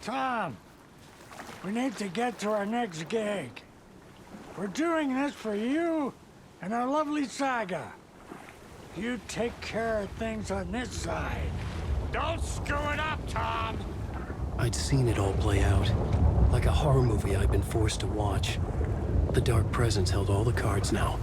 Tom, we need to get to our next gig. We're doing this for you and our lovely saga. You take care of things on this side. Don't screw it up, Tom! I'd seen it all play out. Like a horror movie I'd been forced to watch. The Dark Presence held all the cards now.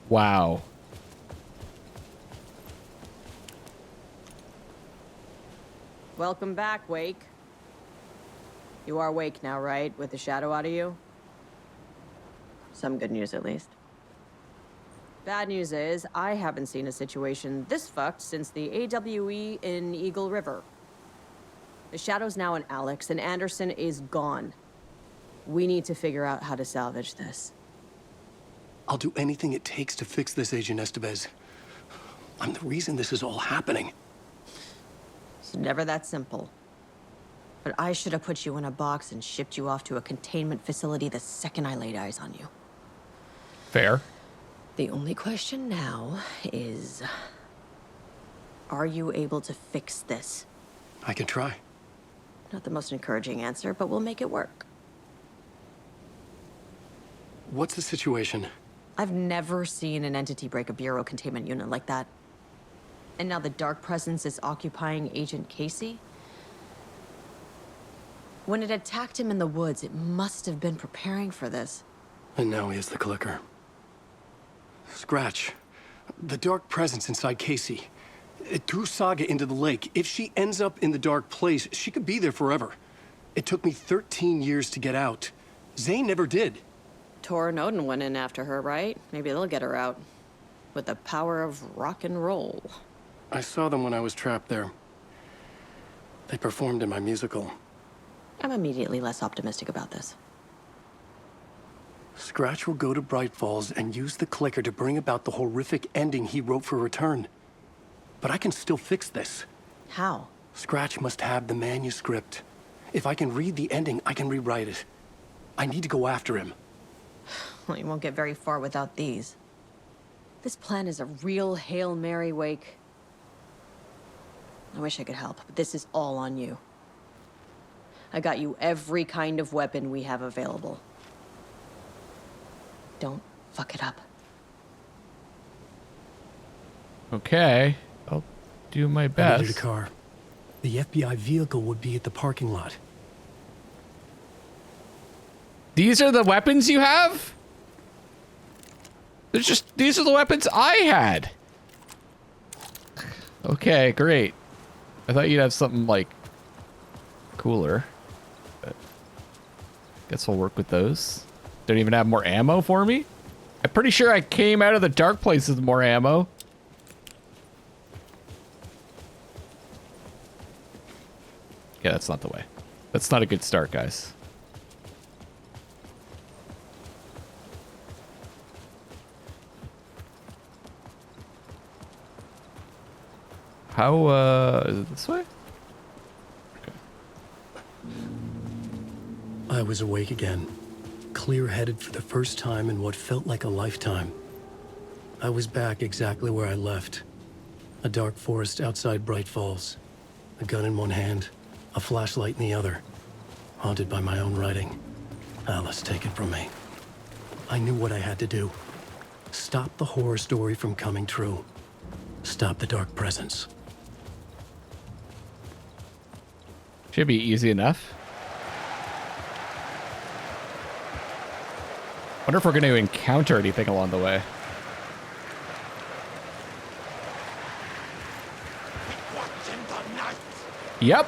Wow. Welcome back, Wake. You are Wake now, right? With the shadow out of you? Some good news, at least. Bad news is, I haven't seen a situation this fucked since the AWE in Eagle River. The shadow's now in Alex, and Anderson is gone. We need to figure out how to salvage this. I'll do anything it takes to fix this, Agent Estevez. I'm the reason this is all happening. It's never that simple. But I should have put you in a box and shipped you off to a containment facility the second I laid eyes on you. Fair. The only question now is, are you able to fix this? I can try. Not the most encouraging answer, but we'll make it work. What's the situation? I've never seen an entity break a bureau containment unit like that. And now the Dark Presence is occupying Agent Casey? When it attacked him in the woods, it must have been preparing for this. And now he has the clicker. Scratch. The Dark Presence inside Casey. It threw Saga into the lake. If she ends up in the dark place, she could be there forever. It took me 13 years to get out. Zane never did. Tor and Odin went in after her, right? Maybe they'll get her out. With the power of rock and roll. I saw them when I was trapped there. They performed in my musical. I'm immediately less optimistic about this. Scratch will go to Bright Falls and use the clicker to bring about the horrific ending he wrote for Return. But I can still fix this. How? Scratch must have the manuscript. If I can read the ending, I can rewrite it. I need to go after him. Well, you won't get very far without these. This plan is a real Hail Mary, Wake. I wish I could help, but this is all on you. I got you every kind of weapon we have available. Don't fuck it up. Okay. I'll do my I best. needed a car. The FBI vehicle would be at the parking lot. These are the weapons you have? These are the weapons I had. Okay, great. I thought you'd have something like cooler. But guess we'll work with those. Don't even have more ammo for me? I'm pretty sure I came out of the dark place with more ammo. Yeah, that's not the way. That's not a good start, guys. How, is it this way? Okay. I was awake again, clear-headed for the first time in what felt like a lifetime. I was back exactly where I left. A dark forest outside Bright Falls. A gun in one hand, a flashlight in the other. Haunted by my own writing. Alice, take it from me. I knew what I had to do. Stop the horror story from coming true. Stop the Dark Presence. Should be easy enough. Wonder if we're going to encounter anything along the way. Yep.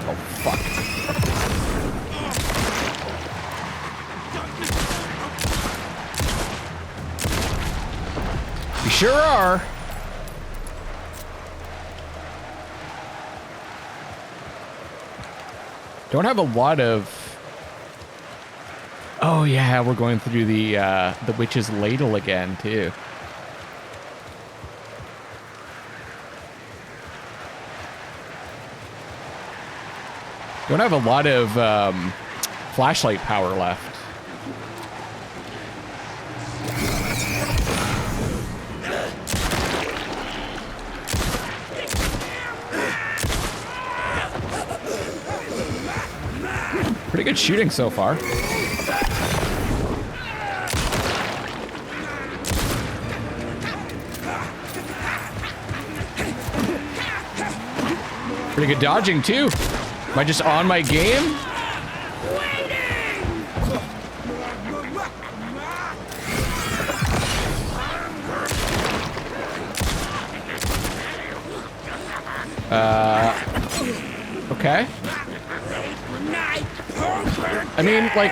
Oh, fuck. We sure are. Don't have a lot of... Oh yeah, we're going through the witch's ladle again too. Don't have a lot of flashlight power left. Pretty good shooting so far. Pretty good dodging too. Am I just on my game? Okay. I mean, like,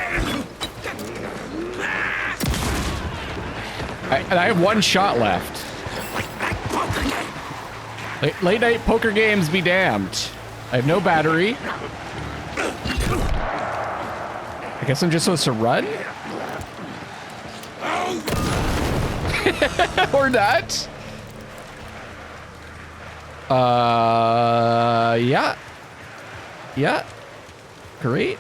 I have one shot left. Late night poker games be damned. I have no battery. I guess I'm just supposed to run? Or not? Yeah. Yeah. Great.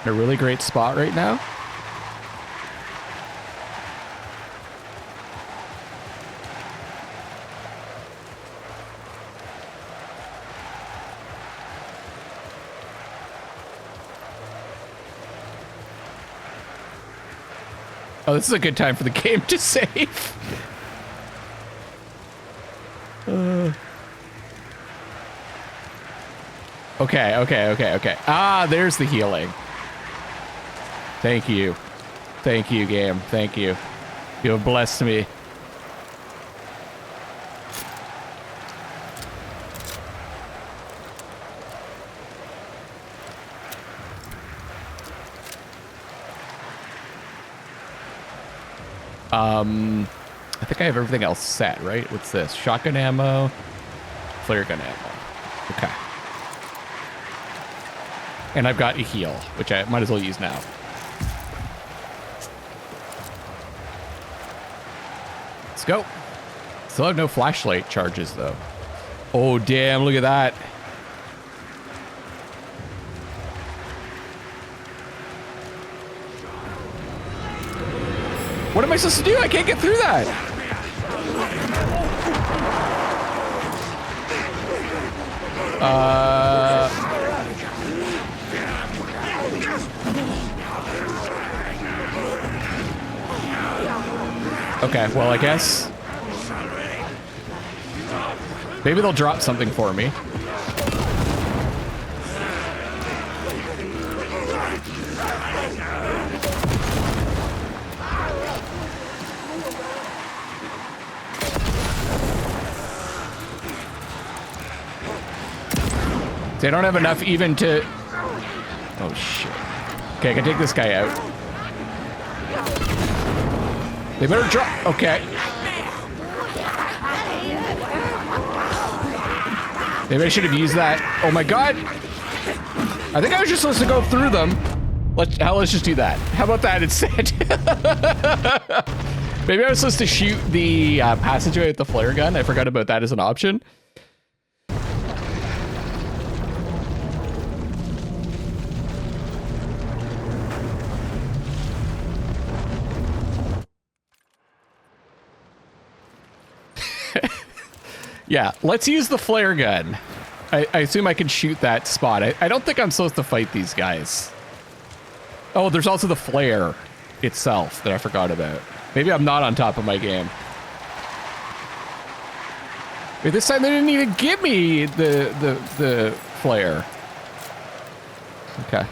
In a really great spot right now. Oh, this is a good time for the game to save. Okay. Ah, there's the healing. Thank you. Thank you, game. Thank you. You have blessed me. I think I have everything else set, right? What's this? Shotgun ammo, flare gun ammo. Okay. And I've got a heal, which I might as well use now. Let's go. Still have no flashlight charges, though. Oh, damn, look at that. What am I supposed to do? I can't get through that. Okay, well, I guess maybe they'll drop something for me. They don't have enough even to... Oh, shit. Okay, I can take this guy out. They better drop... Okay. Maybe I should have used that. Oh, my God. I think I was just supposed to go through them. Let's just do that. How about that instead? Maybe I was supposed to shoot the passageway with the flare gun. I forgot about that as an option. Yeah, let's use the flare gun. I assume I can shoot that spot. I don't think I'm supposed to fight these guys. Oh, there's also the flare itself that I forgot about. Maybe I'm not on top of my game. Wait, this time they didn't even give me the flare. Okay.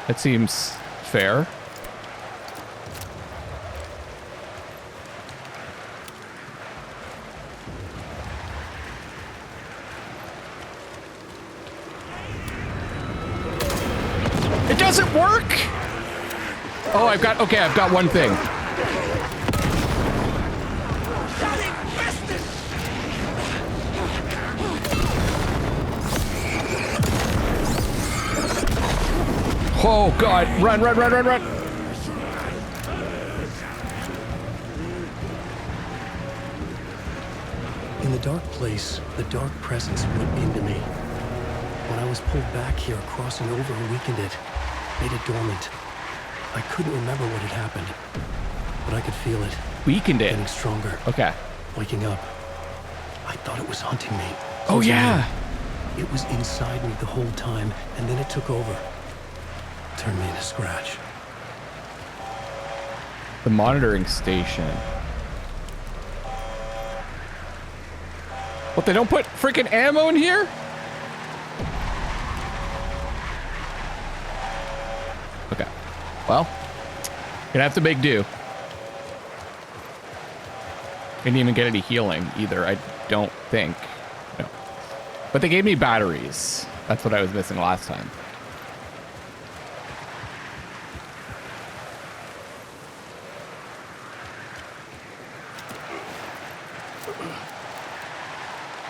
That seems fair. It doesn't work! Oh, I've got one thing. Oh, God. Run. In the dark place, the dark presence went into me. When I was pulled back here, crossing over weakened it, made it dormant. I couldn't remember what had happened, but I could feel it. Weakened it. Getting stronger. Okay. Waking up. I thought it was hunting me. Oh, yeah. It was inside me the whole time, and then it took over. Turned me into Scratch. The monitoring station. What, they don't put freaking ammo in here? Okay. Well, gonna have to make do. Didn't even get any healing either, I don't think. No. But they gave me batteries. That's what I was missing last time.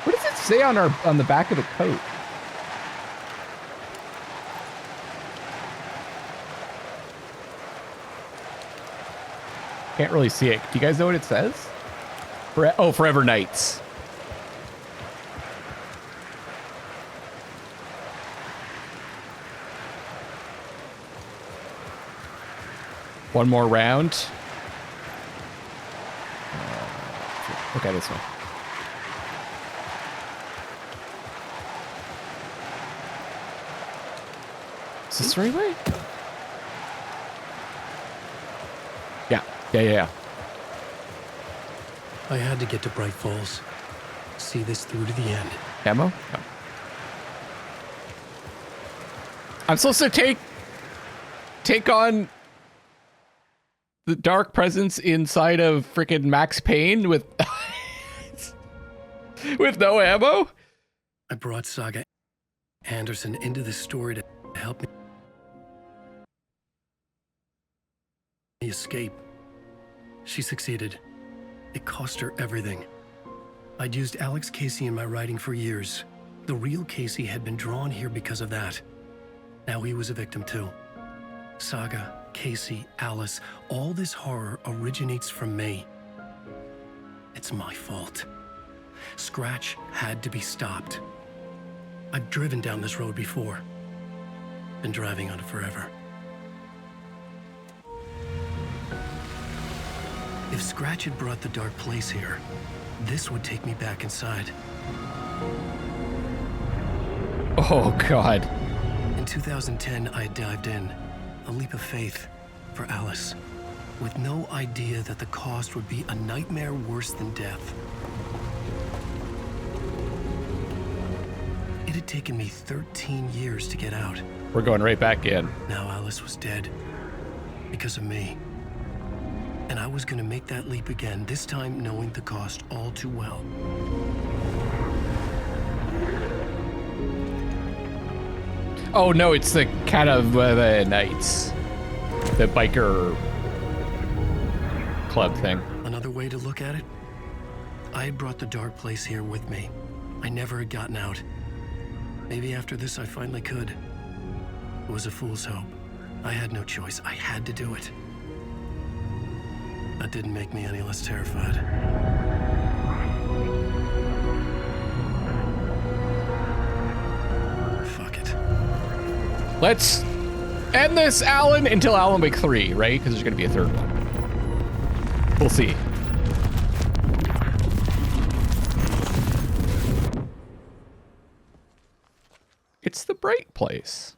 What does it say on the back of the coat? Can't really see it. Do you guys know what it says? Oh, Forever Nights. One more round. Okay, this one. Is this the right way? Yeah. I had to get to Bright Falls. See this through to the end. Ammo? No. I'm supposed to take on the dark presence inside of freaking Max Payne with with no ammo? I brought Saga Anderson into this story to help me escape. She succeeded. It cost her everything. I'd used Alex Casey in my writing for years. The real Casey had been drawn here because of that. Now he was a victim too. Saga, Casey, Alice, all this horror originates from me. It's my fault. Scratch had to be stopped. I've driven down this road before. Been driving on it forever. If Scratch had brought the dark place here, this would take me back inside. Oh, God. In 2010, I dived in, a leap of faith for Alice, with no idea that the cost would be a nightmare worse than death. It had taken me 13 years to get out. We're going right back in. Now Alice was dead because of me. And I was going to make that leap again, this time knowing the cost all too well. Oh, no, it's the Cat of the Nights. The biker club thing. Another way to look at it, I had brought the dark place here with me. I never had gotten out. Maybe after this I finally could. It was a fool's hope. I had no choice. I had to do it. That didn't make me any less terrified. Fuck it. Let's end this, Alan, until Alan Wake 3, right? Because there's going to be a third one. We'll see. It's the bright place.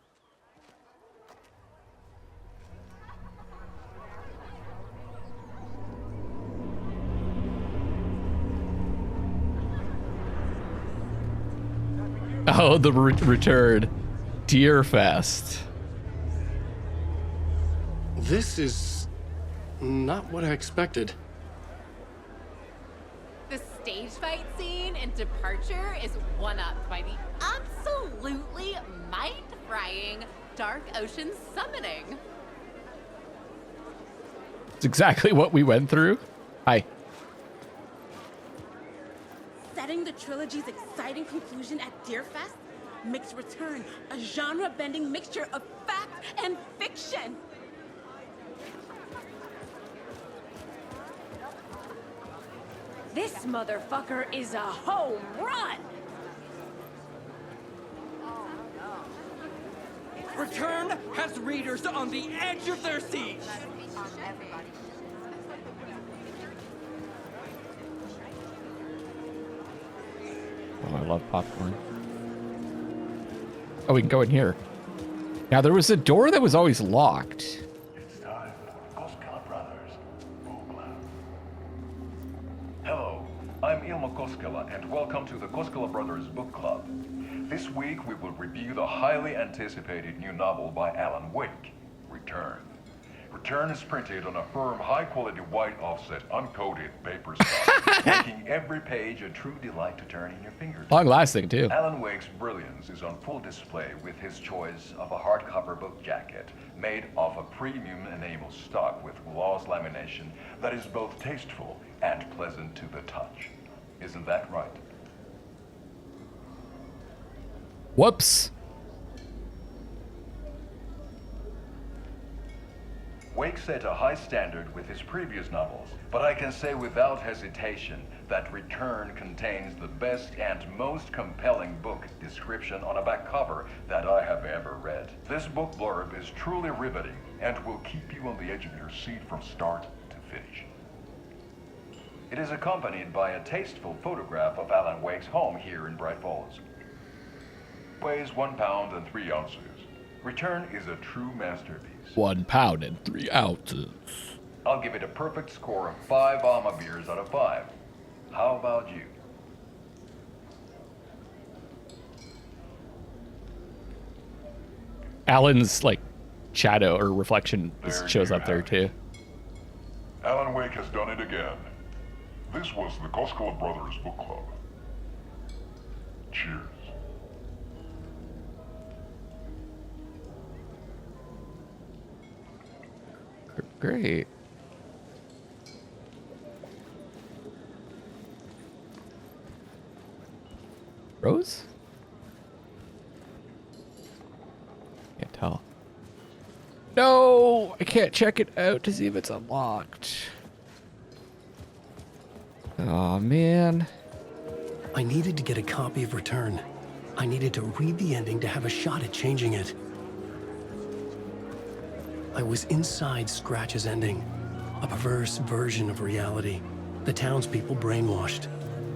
Oh, the return. Deer Fest. This is not what I expected. The stage fight scene in Departure is one-upped by the absolutely mind-frying Dark Ocean summoning. It's exactly what we went through. Hi. Setting the trilogy's exciting conclusion at Deerfest makes Return a genre-bending mixture of fact and fiction. This motherfucker is a home run! Return has readers on the edge of their seats. Oh, I love popcorn. Oh, we can go in here. Now, there was a door that was always locked. It's time for Koskela Brothers Book Club. Hello, I'm Ilmo Koskela, and welcome to the Koskela Brothers Book Club. This week, we will review the highly anticipated new novel by Alan Wake, Return. Return is printed on a firm, high-quality, white offset, uncoated paper stock, making every page a true delight to turn in your fingers. Long lasting, too. Alan Wake's brilliance is on full display with his choice of a hardcover book jacket made of a premium enamel stock with gloss lamination that is both tasteful and pleasant to the touch. Isn't that right? Whoops. Wake set a high standard with his previous novels, but I can say without hesitation that Return contains the best and most compelling book description on a back cover that I have ever read. This book blurb is truly riveting and will keep you on the edge of your seat from start to finish. It is accompanied by a tasteful photograph of Alan Wake's home here in Bright Falls. Weighs 1 pound and 3 ounces. Return is a true masterpiece. 1 pound and 3 ounces. I'll give it a perfect score of 5 Alma beers out of 5. How about you? Alan's, like, shadow or reflection shows up there, too. Alan Wake has done it again. This was the Koskela Brothers Book Club. Cheers. Great. Rose? Can't tell. No! I can't check it out to see if it's unlocked. Oh man. I needed to get a copy of Return. I needed to read the ending to have a shot at changing it. I was inside Scratch's ending, a perverse version of reality. The townspeople brainwashed.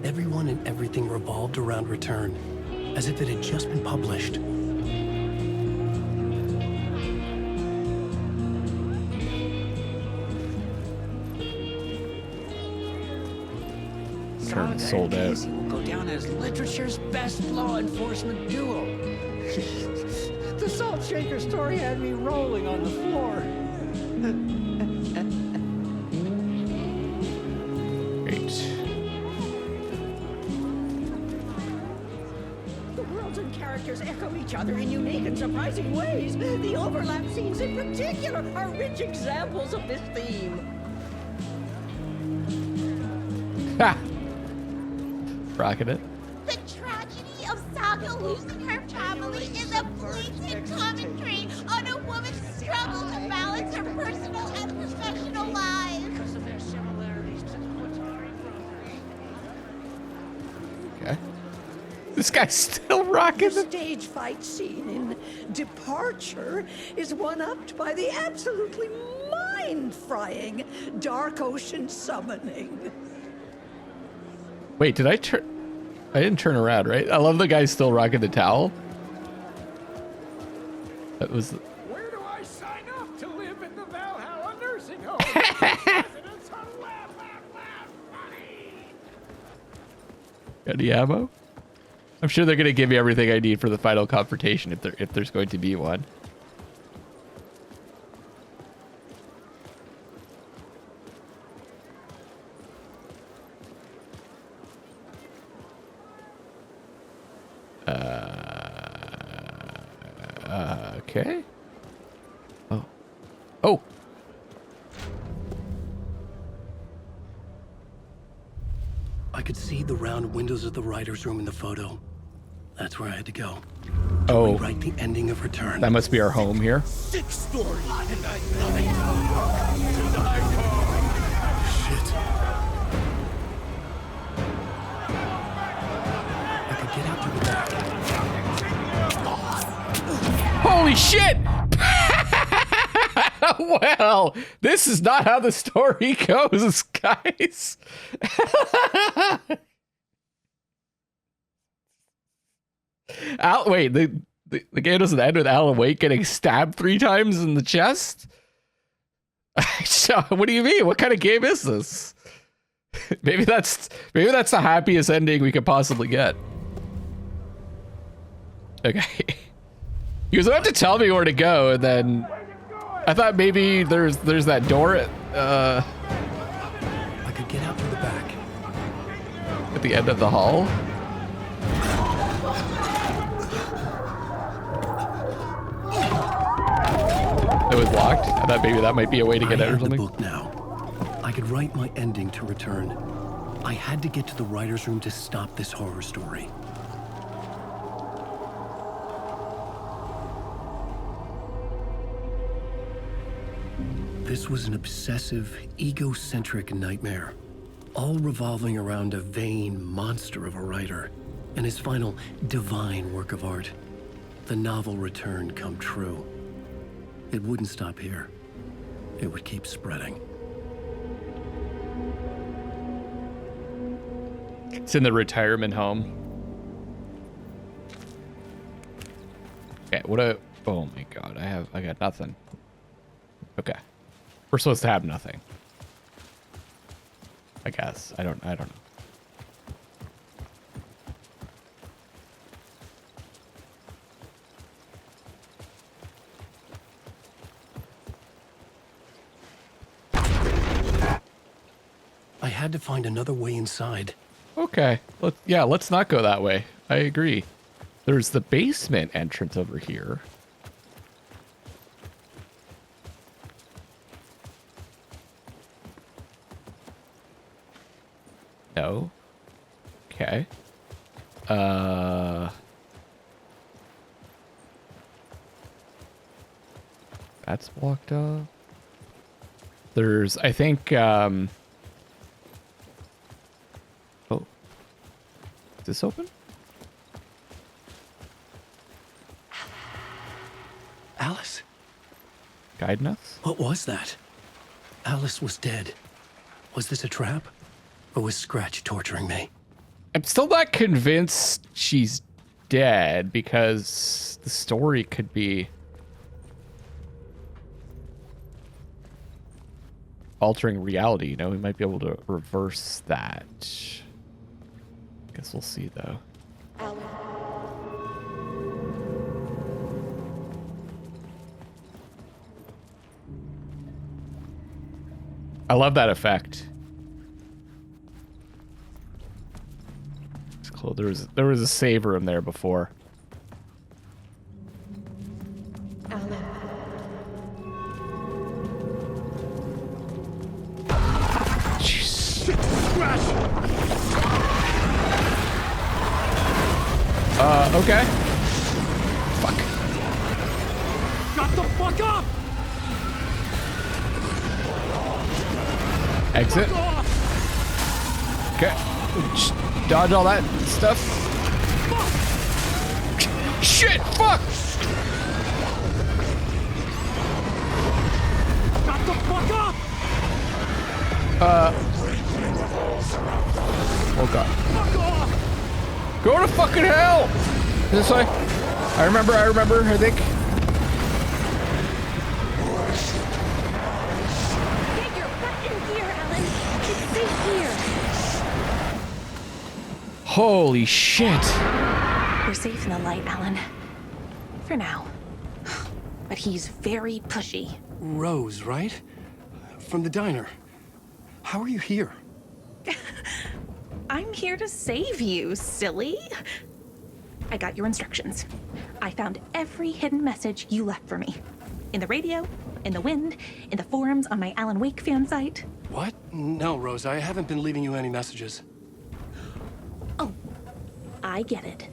Everyone and everything revolved around Return, as if it had just been published. Return is sold out. Casey will go down as literature's best law enforcement duo. The Salt Shaker story had me rolling on the floor. Great. The worlds and characters echo each other in unique and surprising ways. The overlap scenes in particular are rich examples of this theme. Ha! Rocking it. The tragedy of Saga losing her family is a blatant commentary on a woman's struggle to balance her personal and professional lives. Because of their similarities to the Watari brothers. Okay. This guy's still rocking The it. stage fight scene in Departure is one-upped by the absolutely mind-frying Dark Ocean summoning. Wait, did I turn? I didn't turn around, right? I love the guy still rocking the towel. That was. Where do I sign up to live in the Valhalla nursing home? Residents are laugh, money. Got any ammo? I'm sure they're gonna give me everything I need for the final confrontation if there's going to be one. Okay. Oh. Oh. I could see the round windows of the writer's room in the photo. That's where I had to go. Oh. Rewrite the ending of Return. That must be our home here. Sick story, and I love it. Shit. out to the back. Holy shit! Well, this is not how the story goes, guys. Wait, the game doesn't end with Alan Wake getting stabbed 3 times in the chest? So, what do you mean? What kind of game is this? Maybe that's the happiest ending we could possibly get. Okay. He was about to tell me where to go, and then I thought maybe there's that door at I could get out to the back. At the end of the hall. It was locked. I thought maybe that might be a way to get out or something. I had the book now. I could write my ending to Return. I had to get to the writer's room to stop this horror story. This was an obsessive, egocentric nightmare, all revolving around a vain monster of a writer and his final divine work of art, the novel Return come true. It wouldn't stop here. It would keep spreading. It's in the retirement home. Okay, oh my god, I got nothing. Okay. We're supposed to have nothing. I guess. I don't know. I had to find another way inside. Okay. Let's not go that way. I agree. There's the basement entrance over here. No. Okay. That's blocked off. There's, I think, oh. Is this open? Alice? Guiding us? What was that? Alice was dead. Was this a trap? Or was Scratch torturing me? I'm still not convinced she's dead because the story could be altering reality. You know, we might be able to reverse that. Guess we'll see though. I love that effect. It's cool. There was a save room there before. Okay. Fuck. Shut the fuck up! Exit. Okay. Just dodge all that stuff. Fuck. Shit! Fuck! Shut the fuck up! Oh god. Fuck off! Go to fucking hell! This way. I remember, I think. Get your butt in here, Alan. It's safe here. Holy shit. We're safe in the light, Alan. For now. But he's very pushy. Rose, right? From the diner. How are you here? I'm here to save you, silly. I got your instructions. I found every hidden message you left for me. In the radio, in the wind, in the forums on my Alan Wake fan site. What? No, Rose, I haven't been leaving you any messages. Oh, I get it.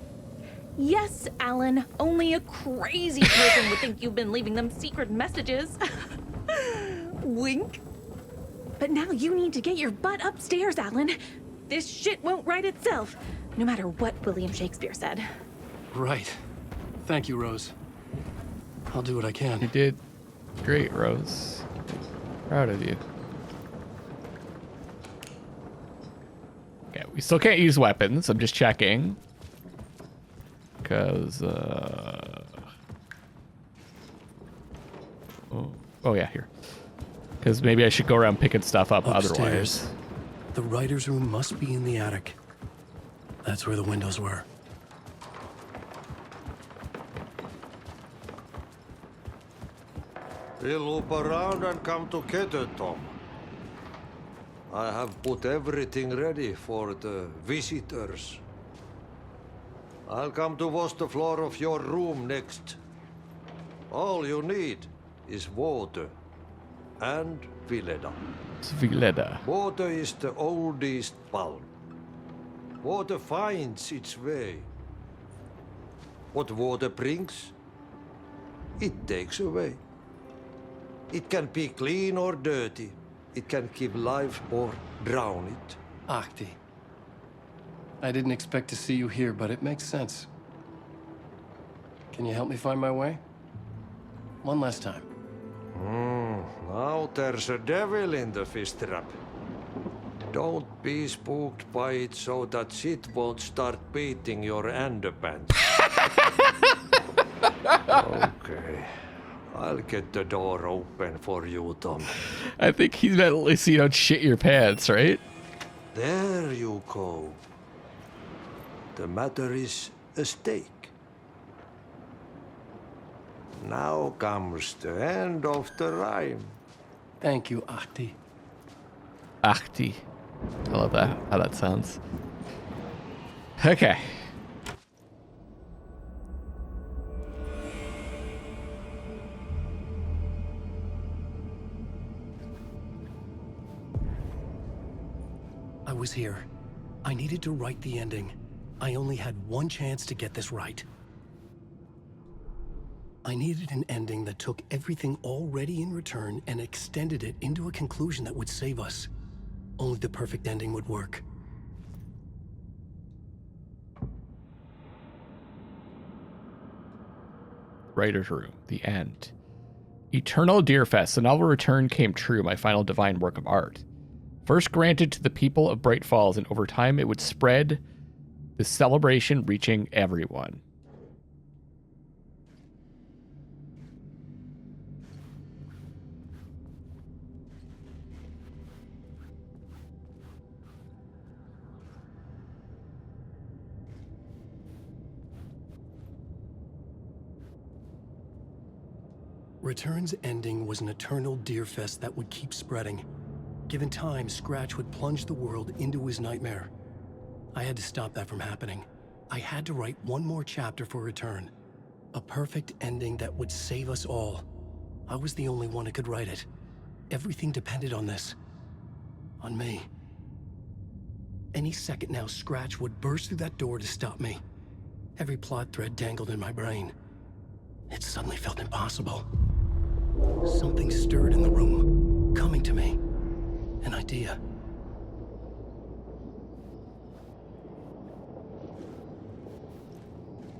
Yes, Alan, only a crazy person would think you've been leaving them secret messages. Wink. But now you need to get your butt upstairs, Alan. This shit won't write itself, no matter what William Shakespeare said. Right. Thank you, Rose. I'll do what I can. You did great, Rose. Proud of you. Okay, we still can't use weapons. I'm just checking. Because, oh yeah, here. Because maybe I should go around picking stuff up Upstairs. otherwise. The writer's room must be in the attic. That's where the windows were. We'll loop around and come together, Tom. I have put everything ready for the visitors. I'll come to wash the floor of your room next. All you need is water and Vileda. Vileda. Water is the oldest bulb. Water finds its way. What water brings, it takes away. It can be clean or dirty. It can give life or drown it. Ahti. I didn't expect to see you here, but it makes sense. Can you help me find my way? One last time. Now there's a devil in the fish trap. Don't be spooked by it so that shit won't start beating your underpants. Okay. I'll get the door open for you, Tom. I think he's meant at least you don't shit your pants, right? There you go. The matter is a stake. Now comes the end of the rhyme. Thank you, Ahti. Ahti. I love that, how that sounds. Okay. I was here. I needed to write the ending. I only had one chance to get this right. I needed an ending that took everything already in return and extended it into a conclusion that would save us. Only the perfect ending would work. Writer's room. The end. Eternal Deerfest. The novel return came true, my final divine work of art. First granted to the people of Bright Falls, and over time it would spread, the celebration reaching everyone. Return's ending was an eternal Deerfest that would keep spreading. Given time, Scratch would plunge the world into his nightmare. I had to stop that from happening. I had to write one more chapter for Return. A perfect ending that would save us all. I was the only one who could write it. Everything depended on this. On me. Any second now, Scratch would burst through that door to stop me. Every plot thread dangled in my brain. It suddenly felt impossible. Something stirred in the room, coming to me. An idea.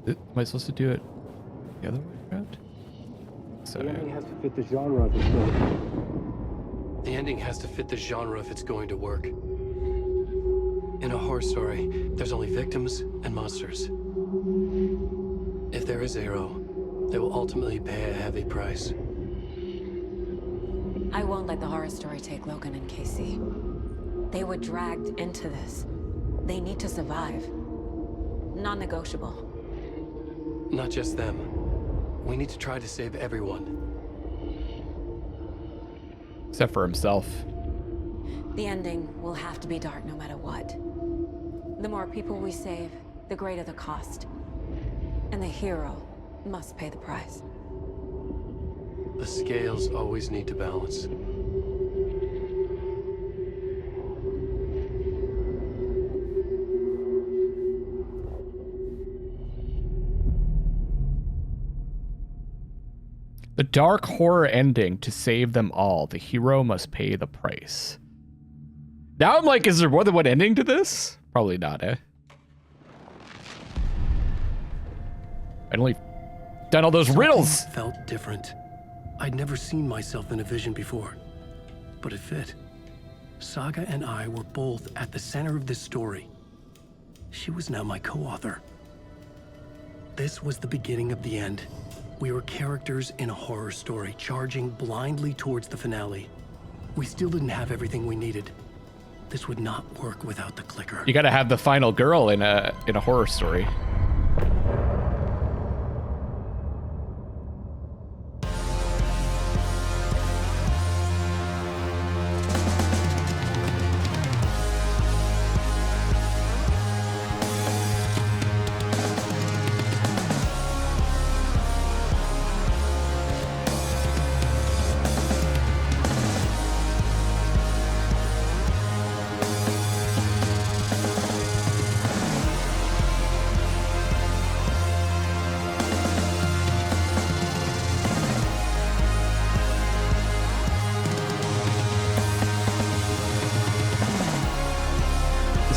Am I supposed to do it the other way around? The ending has to fit the genre if it's going to work. The ending has to fit the genre if it's going to work. In a horror story, there's only victims and monsters. If there is a hero, they will ultimately pay a heavy price. I won't let the horror story take Logan and Casey. They were dragged into this. They need to survive. Non-negotiable. Not just them. We need to try to save everyone. Except for himself. The ending will have to be dark no matter what. The more people we save, the greater the cost. And the hero must pay the price. The scales always need to balance. The dark horror ending. To save them all, the hero must pay the price. Now I'm like, is there more than one ending to this? Probably not, eh? I'd only done all those riddles. Something felt different. I'd never seen myself in a vision before, but it fit. Saga and I were both at the center of this story. She was now my co-author. This was the beginning of the end. We were characters in a horror story, charging blindly towards the finale. We still didn't have everything we needed. This would not work without the clicker. You gotta have the final girl in a horror story.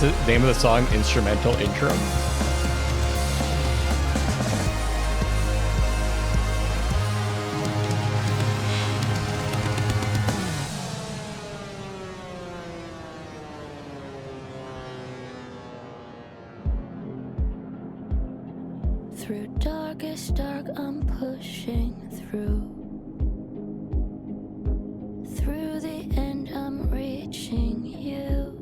The name of the song, instrumental intro. Through darkest dark, I'm pushing through. Through the end, I'm reaching you.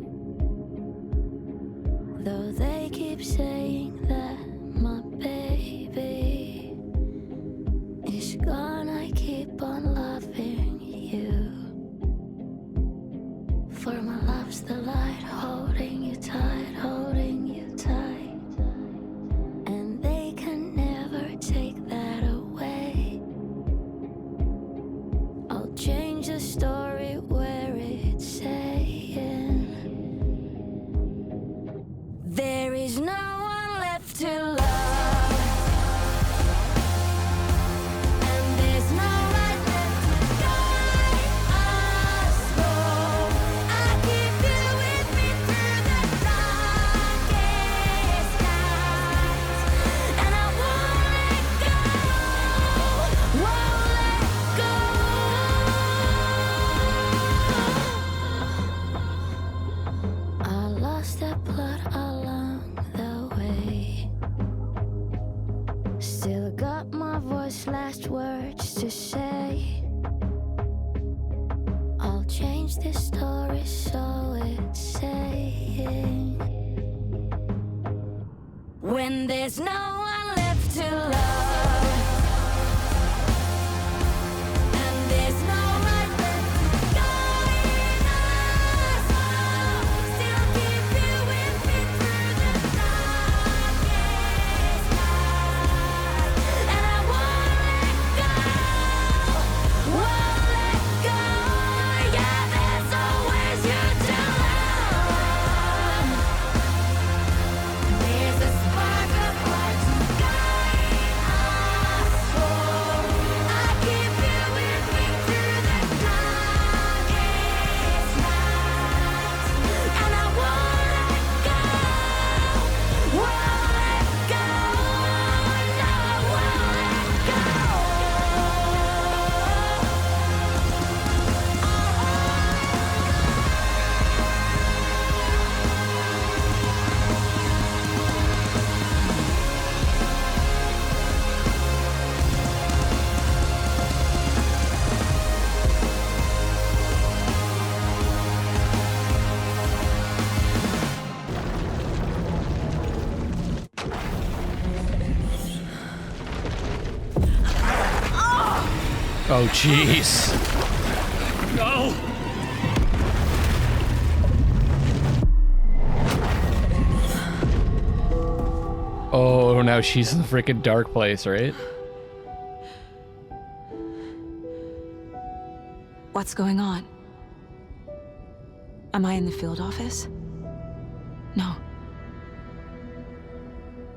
Though they keep saying that my baby is gone, I keep on loving you. For my love's the light, holding you tight, holding you tight. And they can never take that away. I'll change the story where it's saying there is no one left to love. And there's no light left to guide us home. I keep you with me through the darkest nights. And I won't let go, won't let go. I lost that plot along the way. Still got my voice, last words to say. I'll change this story so it's saying when there's no one left to love. And there's no light left to guide us home. Still keep you with me through the darkest night. And I won't let go, won't let go. Yeah, there's always you to love. There's a spark of light to guide us home. I keep you with me through the darkest nights. And I won't let go, won't let go. No, I won't let go. Oh, jeez. No! Oh, now she's in the freaking dark place, right? What's going on? Am I in the field office? No.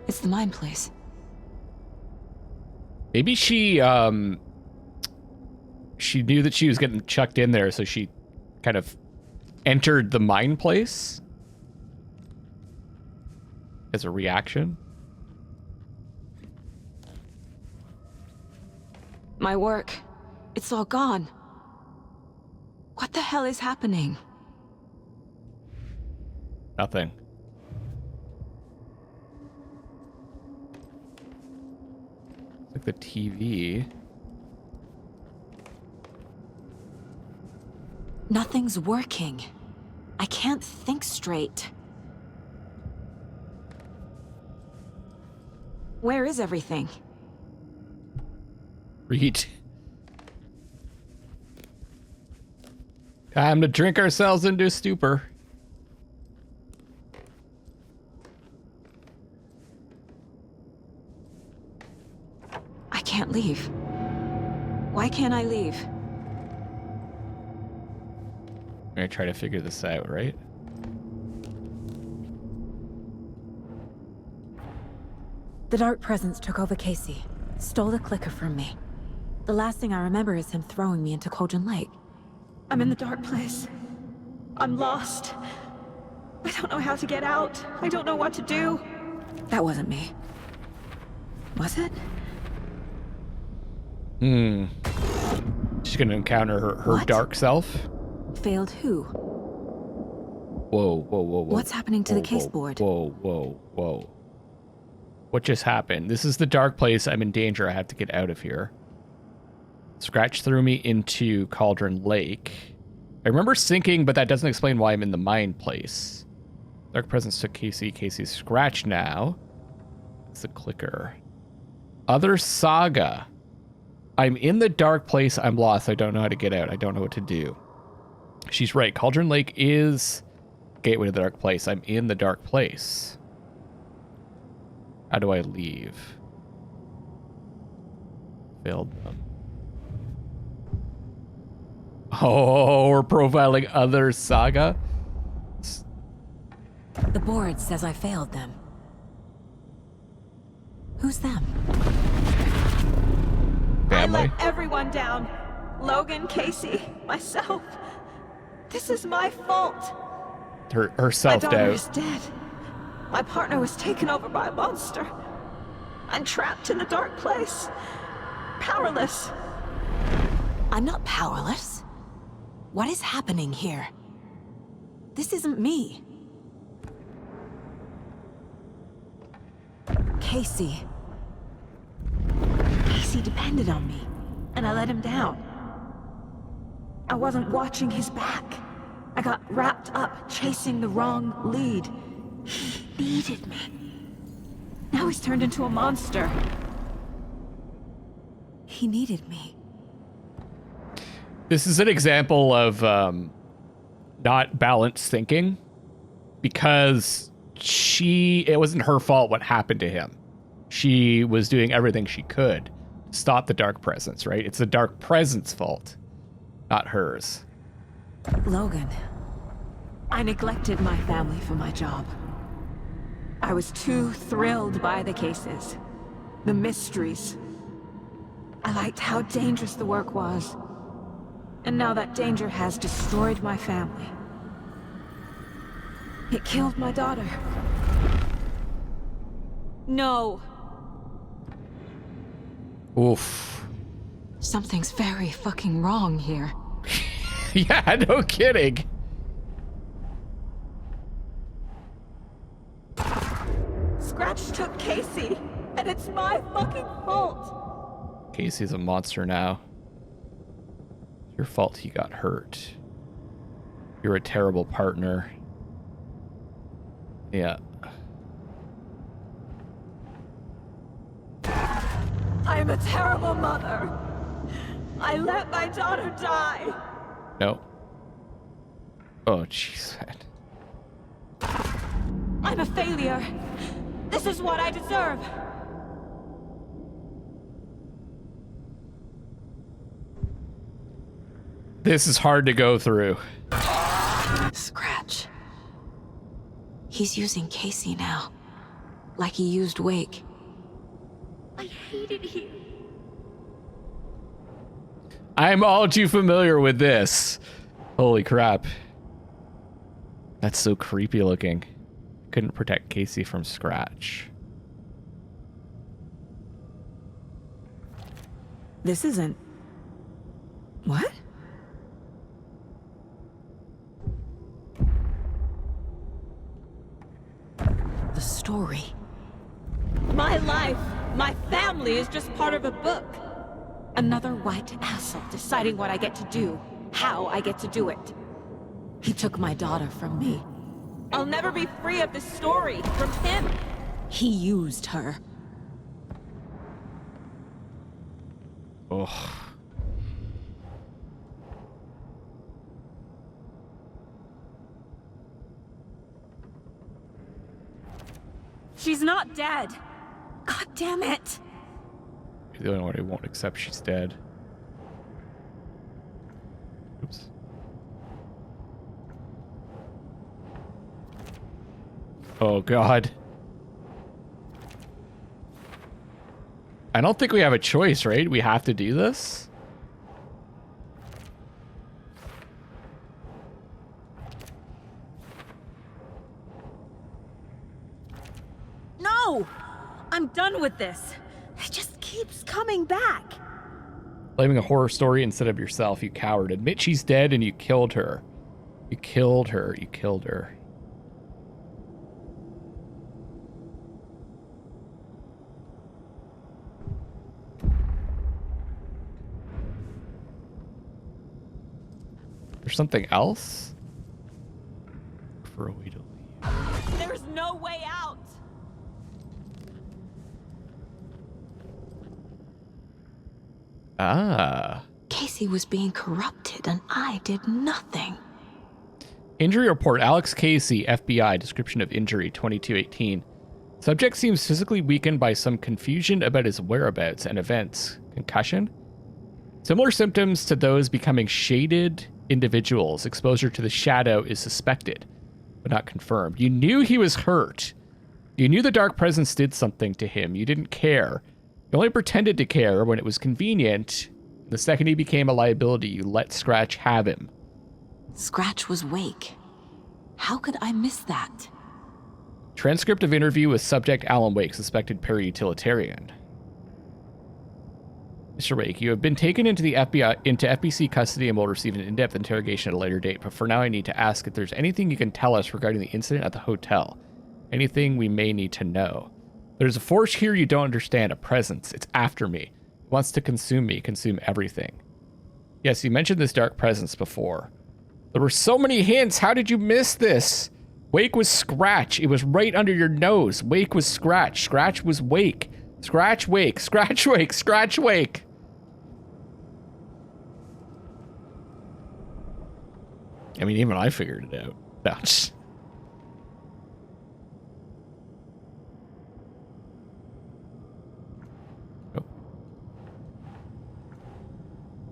It's the mine place. Maybe she knew that she was getting chucked in there, so she kind of entered the mine place as a reaction. My work, it's all gone. What the hell is happening? Nothing. Like the TV. Nothing's working. I can't think straight. Where is everything? Read. Time to drink ourselves into a stupor. I can't leave. Why can't I leave? I'm gonna try to figure this out, right? The Dark Presence took over Casey, stole the clicker from me. The last thing I remember is him throwing me into Cauldron Lake. I'm in the dark place. I'm lost. I don't know how to get out. I don't know what to do. That wasn't me. Was it? She's gonna encounter her dark self. Failed who? Whoa, whoa, whoa, whoa. What's happening to the case board? Whoa, whoa, whoa. What just happened? This is the dark place. I'm in danger. I have to get out of here. Scratch threw me into Cauldron Lake. I remember sinking, but that doesn't explain why I'm in the mine place. Dark Presence took Casey. Casey's scratched now. It's the clicker. Other saga. I'm in the dark place. I'm lost. I don't know how to get out. I don't know what to do. She's right. Cauldron Lake is gateway to the dark place. I'm in the dark place. How do I leave? Failed them. Oh, we're profiling other saga? The board says I failed them. Who's them? Family? I let everyone down. Logan, Casey, myself. This is my fault. Her My self-doubt. daughter is dead. My partner was taken over by a monster. I'm trapped in the dark place. Powerless. I'm not powerless. What is happening here? This isn't me. Casey. Casey depended on me, and I let him down. I wasn't watching his back. I got wrapped up chasing the wrong lead. He needed me. Now he's turned into a monster. He needed me. This is an example of not balanced thinking, because it wasn't her fault what happened to him. She was doing everything she could to stop the dark presence, right? It's the dark presence fault, not hers. Logan. I neglected my family for my job. I was too thrilled by the cases, the mysteries. I liked how dangerous the work was. And now that danger has destroyed my family. It killed my daughter. No. Oof. Something's very fucking wrong here. Yeah, no kidding. Scratch took Casey, and it's my fucking fault. Casey's a monster now. Your fault he got hurt. You're a terrible partner. Yeah. I'm a terrible mother. I let my daughter die. No. Oh, jeez. I'm a failure. This is what I deserve. This is hard to go through. Scratch. He's using Casey now. Like he used Wake. I hated him. I'm all too familiar with this. Holy crap. That's so creepy looking. Couldn't protect Casey from Scratch. This isn't... What? The story. My life, my family is just part of a book. Another white asshole deciding what I get to do, how I get to do it. He took my daughter from me. I'll never be free of this story from him. He used her. Oh. She's not dead. God damn it. You're the only one who won't accept she's dead. Oops. Oh, God. I don't think we have a choice, right? We have to do this? No! I'm done with this. It just keeps coming back. Blaming a horror story instead of yourself, you coward. Admit she's dead and you killed her. You killed her. You killed her. There's something else? For a way to leave. There's no way out. Ah. Casey was being corrupted and I did nothing. Injury report. Alex Casey, FBI. Description of injury, 2218. Subject seems physically weakened by some confusion about his whereabouts and events. Concussion? Similar symptoms to those becoming shaded individuals. Exposure to the shadow is suspected, but not confirmed. You knew he was hurt. You knew the dark presence did something to him. You didn't care. You only pretended to care when it was convenient. The second he became a liability, you let Scratch have him. Scratch was Wake. How could I miss that? Transcript of interview with subject Alan Wake, suspected para-utilitarian. Mr. Wake, you have been taken into the FBC custody and will receive an in-depth interrogation at a later date, but for now I need to ask if there's anything you can tell us regarding the incident at the hotel. Anything we may need to know. There's a force here you don't understand, a presence. It's after me. It wants to consume me, consume everything. Yes, you mentioned this dark presence before. There were so many hints. How did you miss this? Wake was Scratch. It was right under your nose. Wake was Scratch. Scratch was Wake. Scratch, Wake. Scratch, Wake. Scratch, Wake. I mean, even I figured it out. No, just... Oh.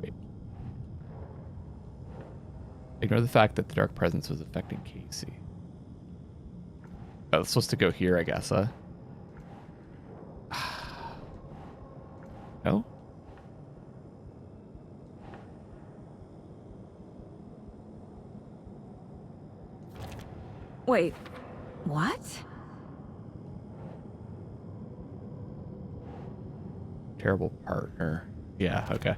Wait. Ignore the fact that the dark presence was affecting Casey. Oh, it's supposed to go here, I guess, huh? No? Wait, what? Terrible partner. Yeah, okay.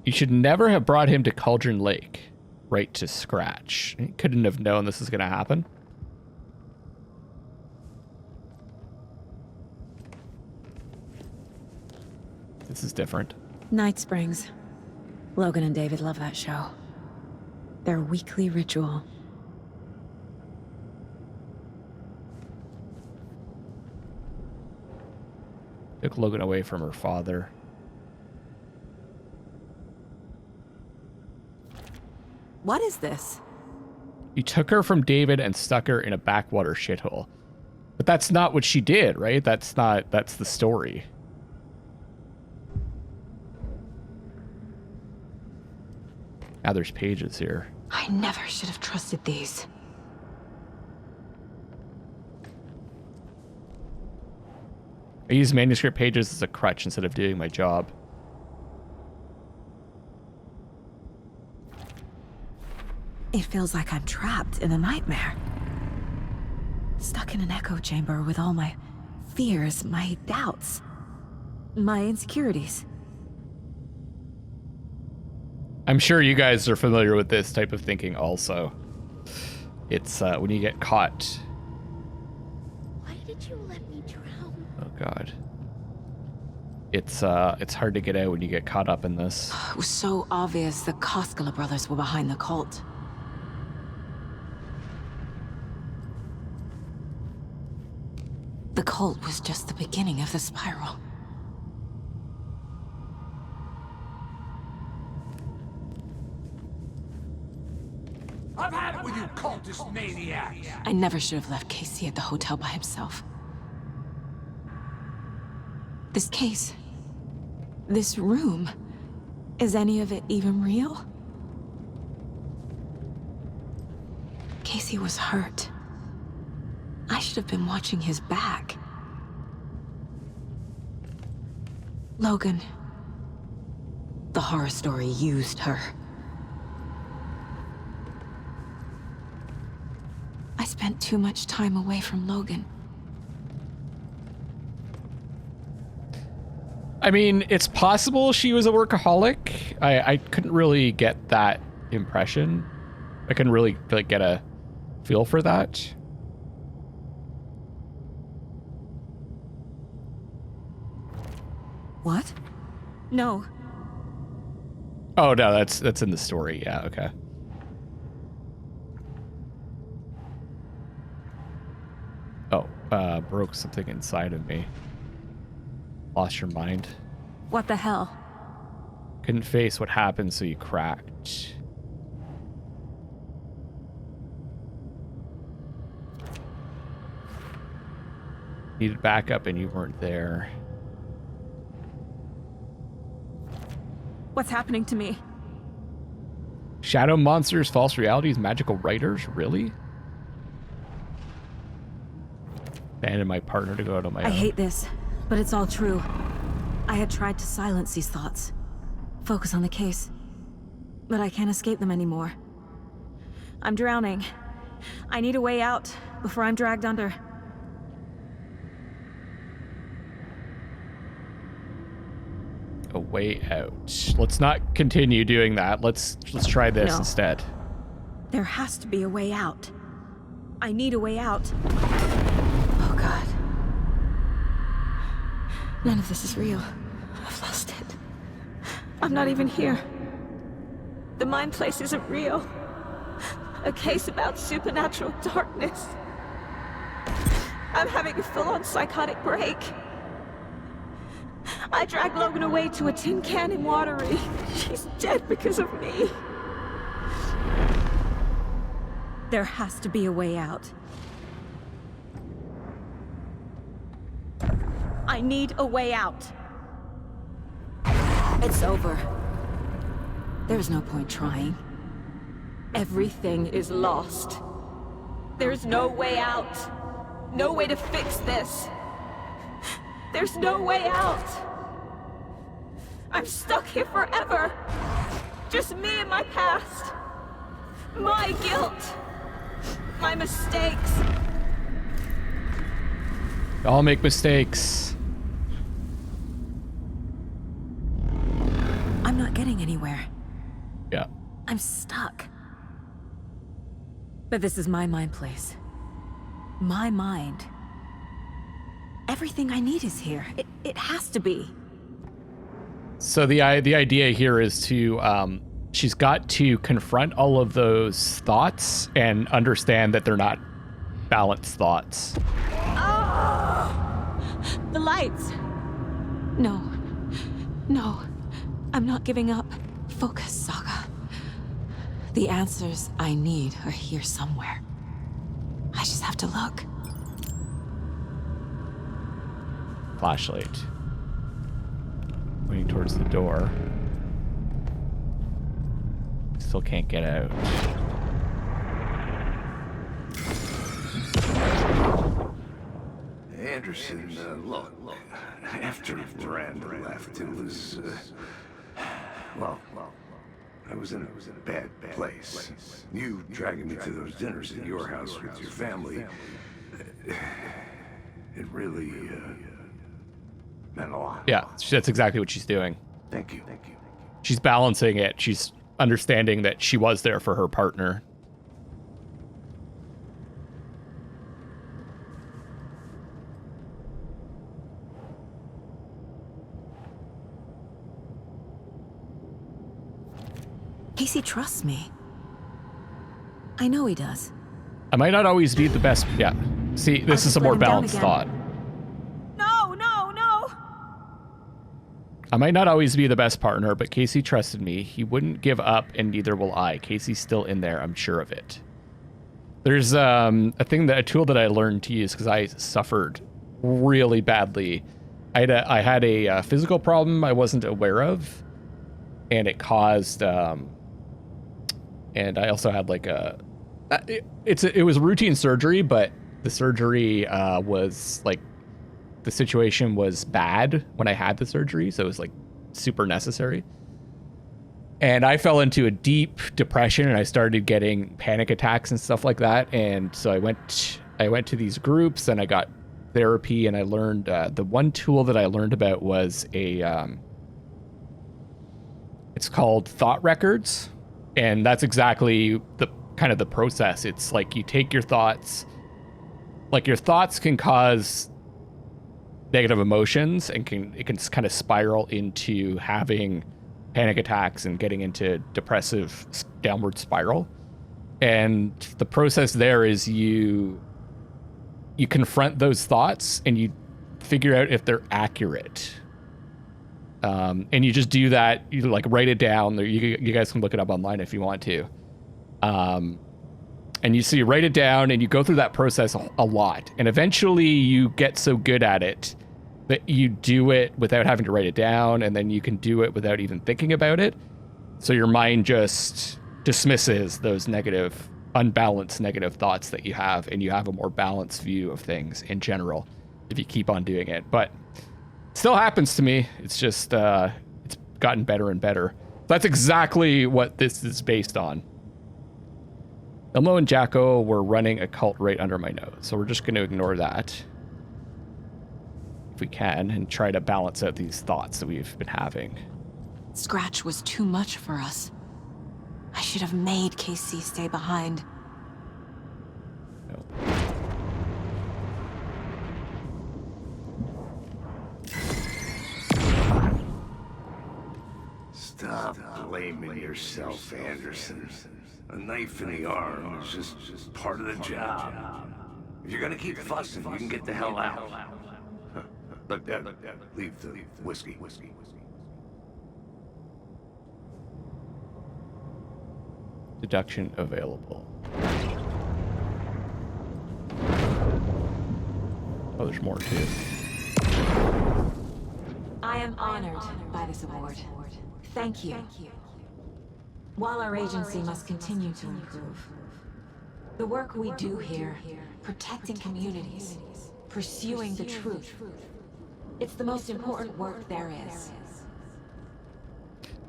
You should never have brought him to Cauldron Lake. Right to Scratch. He couldn't have known this was going to happen. This is different. Night Springs. Logan and David love that show. Their weekly ritual. Took Logan away from her father. What is this? You took her from David and stuck her in a backwater shithole. But that's not what she did, right? That's the story. Now there's pages here. I never should have trusted these. I use manuscript pages as a crutch instead of doing my job. It feels like I'm trapped in a nightmare. Stuck in an echo chamber with all my fears, my doubts, my insecurities. I'm sure you guys are familiar with this type of thinking also. It's when you get caught. Why did you let me drown? Oh God. It's hard to get out when you get caught up in this. It was so obvious the Koskela brothers were behind the cult. The cult was just the beginning of the spiral. I've had it with you cultist maniacs! I never should have left Casey at the hotel by himself. This case, this room, is any of it even real? Casey was hurt. I should have been watching his back. Logan. The horror story used her. I spent too much time away from Logan. I mean, it's possible she was a workaholic. I couldn't really get that impression. I couldn't really like get a feel for that. What? No. Oh no, that's in the story. Yeah, okay. Oh, broke something inside of me. Lost your mind. What the hell? Couldn't face what happened, so you cracked. Needed backup and you weren't there. What's happening to me? Shadow monsters, false realities, magical writers, really? Abandoned my partner to go out on my own. I hate this, but it's all true. I had tried to silence these thoughts. Focus on the case. But I can't escape them anymore. I'm drowning. I need a way out before I'm dragged under. A way out. Let's not continue doing that. Let's try this No. instead. There has to be a way out. I need a way out. Oh God. None of this is real. I've lost it. I'm not even here. The mind place isn't real. A case about supernatural darkness. I'm having a full-on psychotic break. I dragged Logan away to a tin can in Watery. She's dead because of me. There has to be a way out. I need a way out. It's over. There's no point trying. Everything is lost. There's no way out. No way to fix this. There's no way out. I'm stuck here forever. Just me and my past. My guilt. My mistakes. We all make mistakes. I'm not getting anywhere. Yeah. I'm stuck. But this is my mind place. My mind. Everything I need is here. It has to be. So the idea here is to she's got to confront all of those thoughts and understand that they're not balanced thoughts. The lights. No. No. I'm not giving up. Focus, Saga. The answers I need are here somewhere. I just have to look. Flashlight. Pointing towards the door. Still can't get out. Anderson, look, after Miranda left, it was, well, I was in a bad place. You dragging me to those dinners at your house with your family, it really meant a lot. Yeah, that's exactly what she's doing. Thank you. She's balancing it. She's understanding that she was there for her partner. Casey trusts me. I know he does. I might not always be the best. Yeah. See, this is a more balanced thought. No. I might not always be the best partner, but Casey trusted me. He wouldn't give up, and neither will I. Casey's still in there. I'm sure of it. There's a tool that I learned to use because I suffered really badly. I had a physical problem I wasn't aware of, and it caused. And I also had like it was routine surgery, but the surgery was like. The situation was bad when I had the surgery, so it was like super necessary. And I fell into a deep depression, and I started getting panic attacks and stuff like that. And so I went to these groups, and I got therapy, and I learned the one tool that I learned about was it's called thought records, and that's exactly the kind of the process. It's like you take your thoughts, like your thoughts can cause negative emotions and it can kind of spiral into having panic attacks and getting into depressive downward spiral. And the process there is you confront those thoughts and you figure out if they're accurate. And you just do that. You like write it down. You guys can look it up online if you want to. And you write it down and you go through that process a lot. And eventually you get so good at it that you do it without having to write it down, and then you can do it without even thinking about it. So your mind just dismisses those negative, unbalanced negative thoughts that you have, and you have a more balanced view of things in general if you keep on doing it. But it still happens to me. It's just, it's gotten better and better. That's exactly what this is based on. Elmo and Jacko were running a cult right under my nose, so we're just going to ignore that. If we can, and try to balance out these thoughts that we've been having. Scratch was too much for us. I should have made Casey stay behind. No. Stop blaming yourself, Anderson. A knife in the arm is just part of the job. If you're gonna keep fussing, you can get the hell out. But leave the whiskey. Deduction available. Oh, there's more too. I am honored by this award. Thank you. While our agency must continue to improve, the work we do here, protecting communities, pursuing the truth, it's the most important work there is.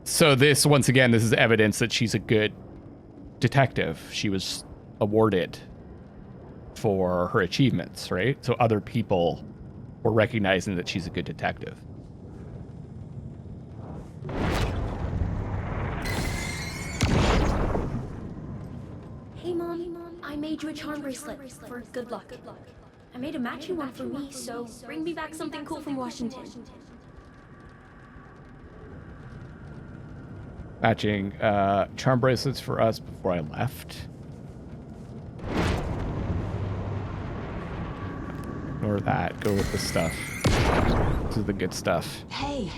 So this, once again, this is evidence that she's a good detective. She was awarded for her achievements, right? So other people were recognizing that she's a good detective. Hey Mom, I made you a charm bracelet for good luck. I made a matching one for me, so bring me back something cool from Washington. Matching charm bracelets for us before I left. Ignore that. Go with the stuff. This is the good stuff. Hey.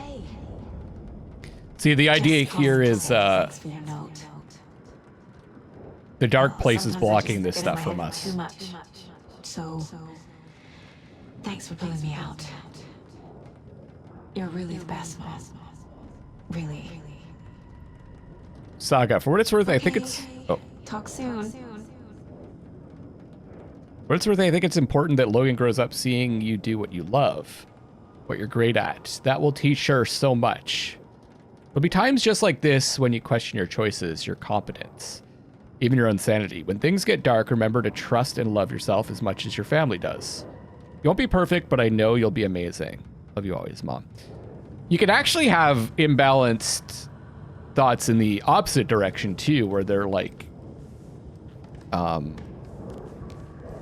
See, the idea here is the dark place is blocking this stuff from us. Too much. So, thanks for pulling me out. You're really the best, Mom. Really. Saga, for what it's worth, I think it's... Oh. Talk soon. For what it's worth, I think it's important that Logan grows up seeing you do what you love, what you're great at. That will teach her so much. There'll be times just like this when you question your choices, your competence, even your own sanity. When things get dark, remember to trust and love yourself as much as your family does. You won't be perfect, but I know you'll be amazing. Love you always, Mom. You can actually have imbalanced thoughts in the opposite direction too, where they're like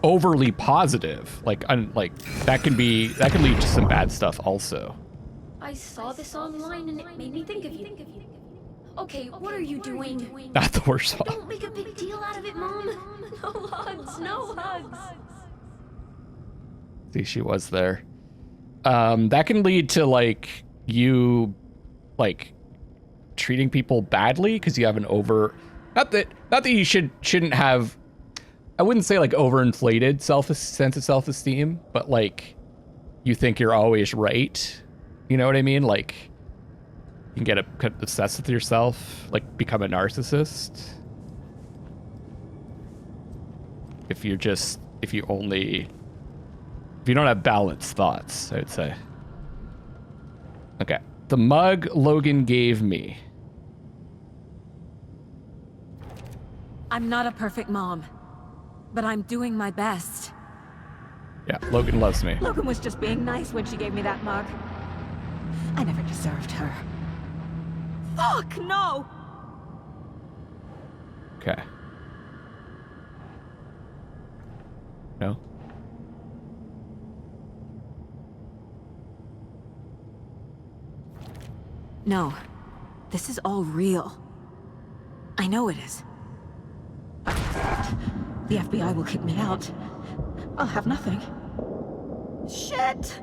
overly positive. Like that can lead to some bad stuff also. I saw this online and it made me think of you. Okay, what are you doing? Not the worst song. Don't make a big deal out of it, Mom. No hugs, no hugs. See, she was there. That can lead to like you like treating people badly because you have an not that you shouldn't have, I wouldn't say like overinflated sense of self-esteem, but like you think you're always right. You know what I mean? Like you can get obsessed with yourself, like become a narcissist. If you don't have balanced thoughts, I would say. Okay. The mug Logan gave me. I'm not a perfect mom, but I'm doing my best. Yeah, Logan loves me. Logan was just being nice when she gave me that mug. I never deserved her. Fuck, no! Okay. No? No. This is all real. I know it is. The FBI will kick me out. I'll have nothing. Shit!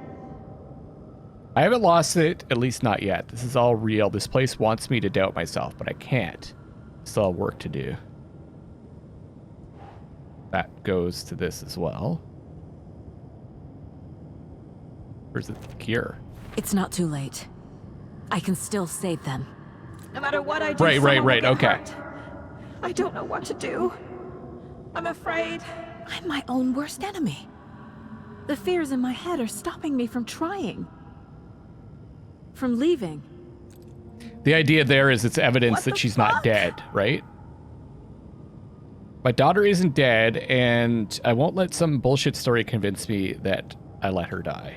I haven't lost it, at least not yet. This is all real. This place wants me to doubt myself, but I can't. Still have work to do. That goes to this as well. Where's the cure? It's not too late. I can still save them. No matter what I do, Right, okay. Hurt. I don't know what to do. I'm afraid I'm my own worst enemy. The fears in my head are stopping me from trying. From leaving. The idea there is it's evidence that she's not dead, right? My daughter isn't dead, and I won't let some bullshit story convince me that I let her die.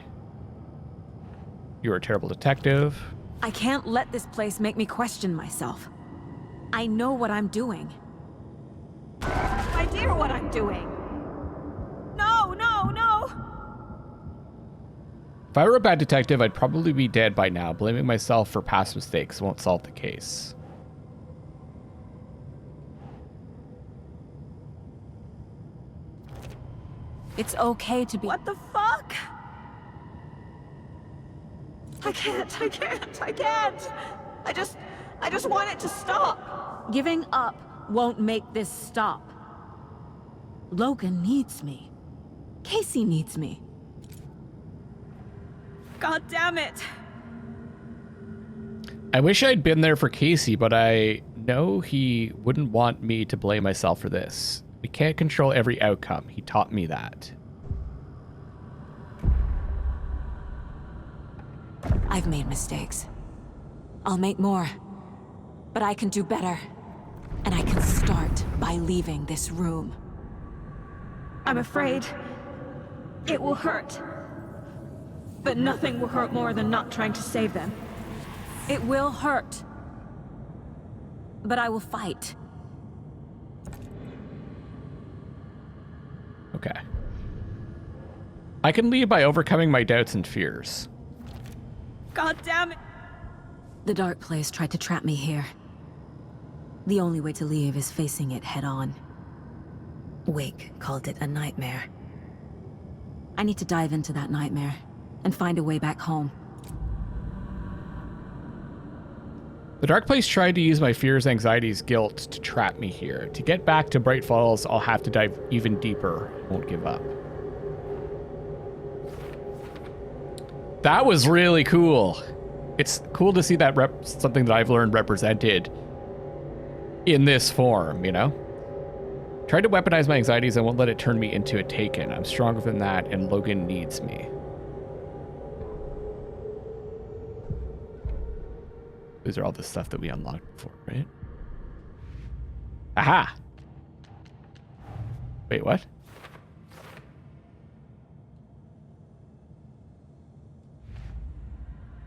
You're a terrible detective. I can't let this place make me question myself. I know what I'm doing. I dare what I'm doing. No, no, no! If I were a bad detective, I'd probably be dead by now. Blaming myself for past mistakes won't solve the case. It's okay to be— What the fuck? I can't. I just want it to stop. Giving up won't make this stop. Logan needs me. Casey needs me. God damn it. I wish I'd been there for Casey, but I know he wouldn't want me to blame myself for this. We can't control every outcome. He taught me that. I've made mistakes. I'll make more. But I can do better. And I can start by leaving this room. I'm afraid it will hurt. But nothing will hurt more than not trying to save them. It will hurt. But I will fight. Okay. I can leave by overcoming my doubts and fears. God damn it! The dark place tried to trap me here. The only way to leave is facing it head on. Wake called it a nightmare. I need to dive into that nightmare and find a way back home. The dark place tried to use my fears, anxieties, guilt to trap me here. To get back to Bright Falls, I'll have to dive even deeper. Won't give up. That was really cool. It's cool to see that something that I've learned represented in this form, you know? Tried to weaponize my anxieties. I won't let it turn me into a Taken. I'm stronger than that, and Logan needs me. These are all the stuff that we unlocked before, right? Aha! Wait, what?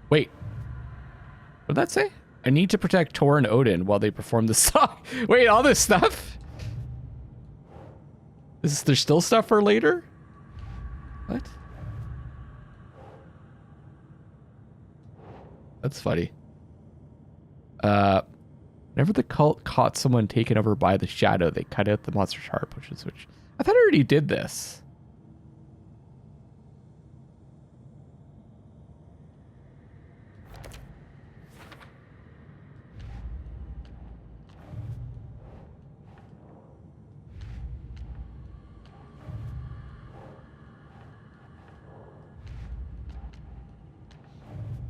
Wait. What did that say? I need to protect Tor and Odin while they perform the song. Wait, all this stuff? Is there still stuff for later? What? That's funny. Whenever the cult caught someone taken over by the shadow, they cut out the monster's heart, which I thought I already did this.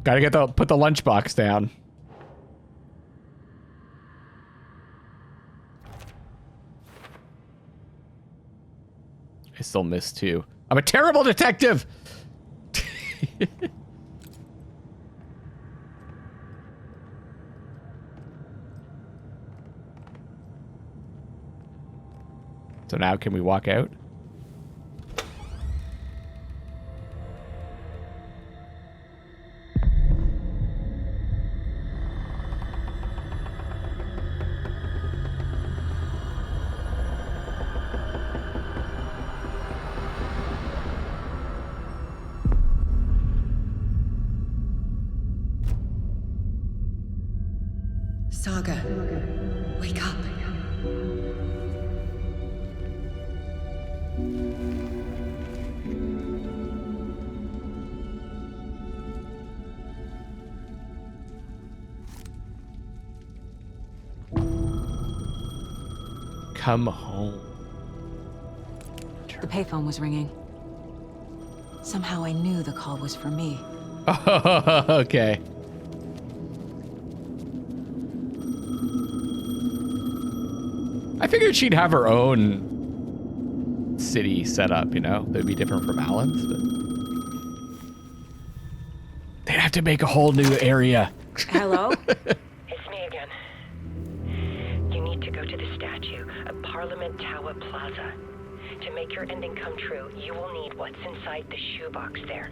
Gotta put the lunchbox down. I still miss too. I'm a terrible detective. So now can we walk out? Saga, wake up. Come home. The payphone was ringing. Somehow I knew the call was for me. Okay. I figured she'd have her own city set up, you know? That'd be different from Alan's, but they'd have to make a whole new area. Hello? It's me again. You need to go to the statue of Parliament Tower Plaza. To make your ending come true, you will need what's inside the shoebox there.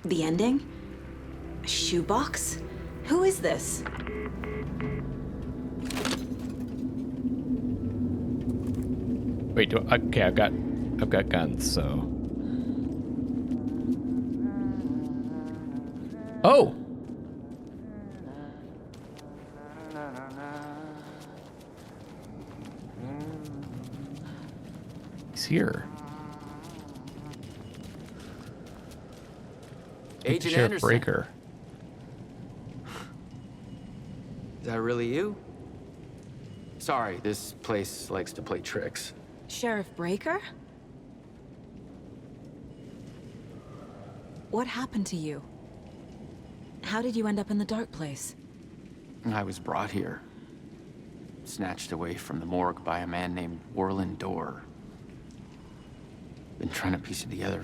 The ending? A shoebox? Who is this? Wait, okay, I've got guns, so. Oh! He's here. Agent Sheriff Anderson. Breaker. Is that really you? Sorry, this place likes to play tricks. Sheriff Breaker? What happened to you? How did you end up in the dark place? I was brought here. Snatched away from the morgue by a man named Warland Dorr. Been trying to piece it together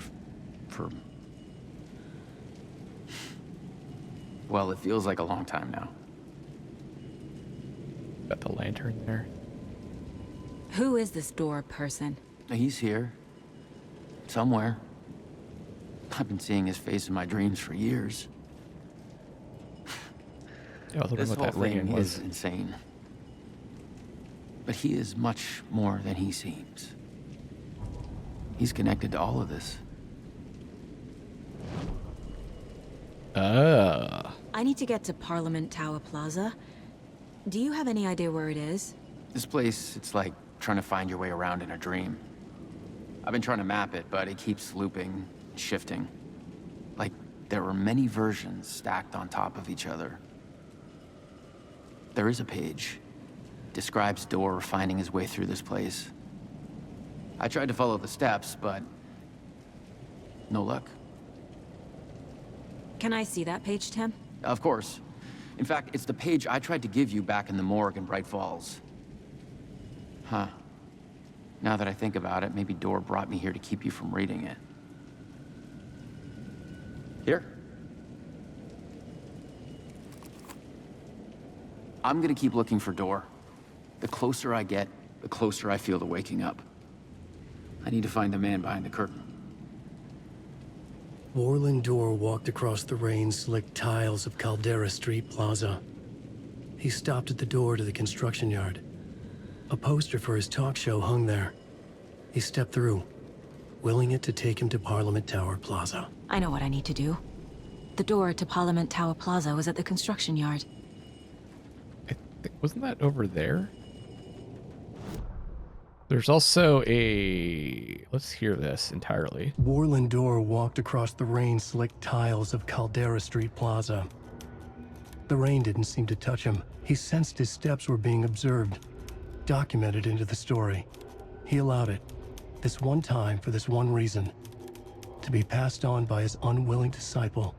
for... Well, it feels like a long time now. Got the lantern there. Who is this Dorr person? He's here. Somewhere. I've been seeing his face in my dreams for years. Yeah, I was wondering This what whole that ringing thing was. is insane. But he is much more than he seems. He's connected to all of this. I need to get to Parliament Tower Plaza. Do you have any idea where it is? This place, it's like trying to find your way around in a dream. I've been trying to map it, but it keeps looping, shifting. Like there were many versions stacked on top of each other. There is a page. Describes Dorr finding his way through this place. I tried to follow the steps, but no luck. Can I see that page, Tim? Of course. In fact, it's the page I tried to give you back in the morgue in Bright Falls. Huh. Now that I think about it, maybe Dorr brought me here to keep you from reading it. Here. I'm gonna keep looking for Door. The closer I get, the closer I feel to waking up. I need to find the man behind the curtain. Warland Door walked across the rain-slicked tiles of Caldera Street Plaza. He stopped at the door to the construction yard. A poster for his talk show hung there. He stepped through, willing it to take him to Parliament Tower Plaza. I know what I need to do. The door to Parliament Tower Plaza was at the construction yard. Wasn't that over there? There's also a... Let's hear this entirely. Warland Door walked across the rain-slicked tiles of Caldera Street Plaza. The rain didn't seem to touch him. He sensed his steps were being observed, documented into the story. He allowed it, this one time for this one reason, to be passed on by his unwilling disciple,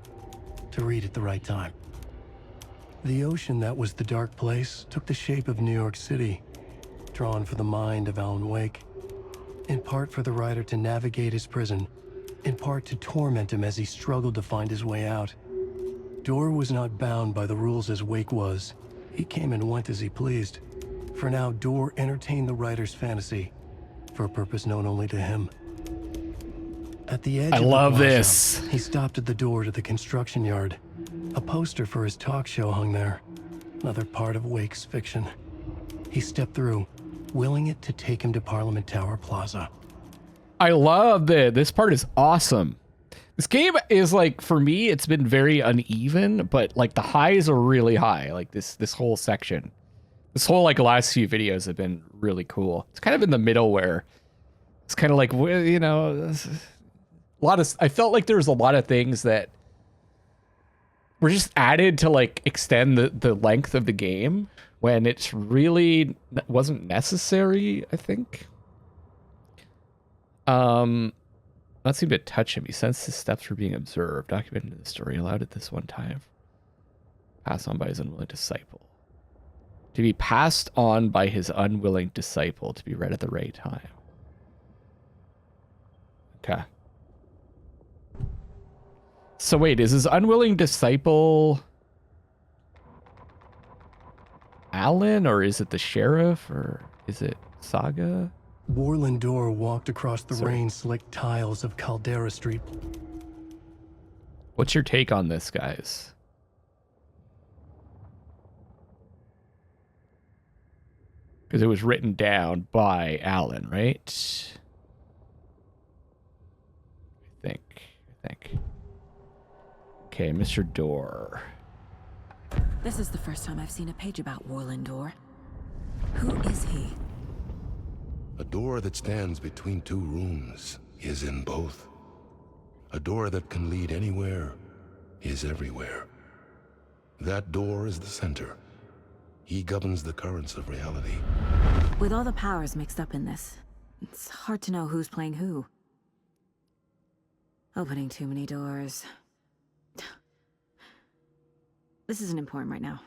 to read at the right time. The ocean that was the dark place took the shape of New York City, drawn for the mind of Alan Wake, in part for the writer to navigate his prison, in part to torment him as he struggled to find his way out. Door was not bound by the rules as Wake was. He came and went as he pleased. For now, Door entertained the writer's fantasy, for a purpose known only to him. At the edge of the plaza, he stopped at the door to the construction yard. A poster for his talk show hung there, another part of Wake's fiction. He stepped through, willing it to take him to Parliament Tower Plaza. I love this. This part is awesome. This game is like, for me, it's been very uneven, but like the highs are really high. Like this whole section, this whole like last few videos have been really cool. It's kind of in the middle where it's kind of like, you know, I felt like there was a lot of things that were just added to like extend the length of the game when it's really wasn't necessary, I think. Not seem to touch him. He sensed his steps were being observed, documented in the story, allowed it this one time. Passed on by his unwilling disciple. To be passed on by his unwilling disciple, to be read at the right time. Okay. So wait, is his unwilling disciple Alan, or is it the sheriff, or is it Saga? Warland Door walked across the rain-slicked tiles of Caldera Street. What's your take on this, guys? Because it was written down by Alan, right? I think. Okay, Mr. Door. This is the first time I've seen a page about Warland Door. Who is he? A door that stands between two rooms is in both. A door that can lead anywhere is everywhere. That door is the center. He governs the currents of reality. With all the powers mixed up in this, it's hard to know who's playing who. Opening too many doors. This isn't important right now.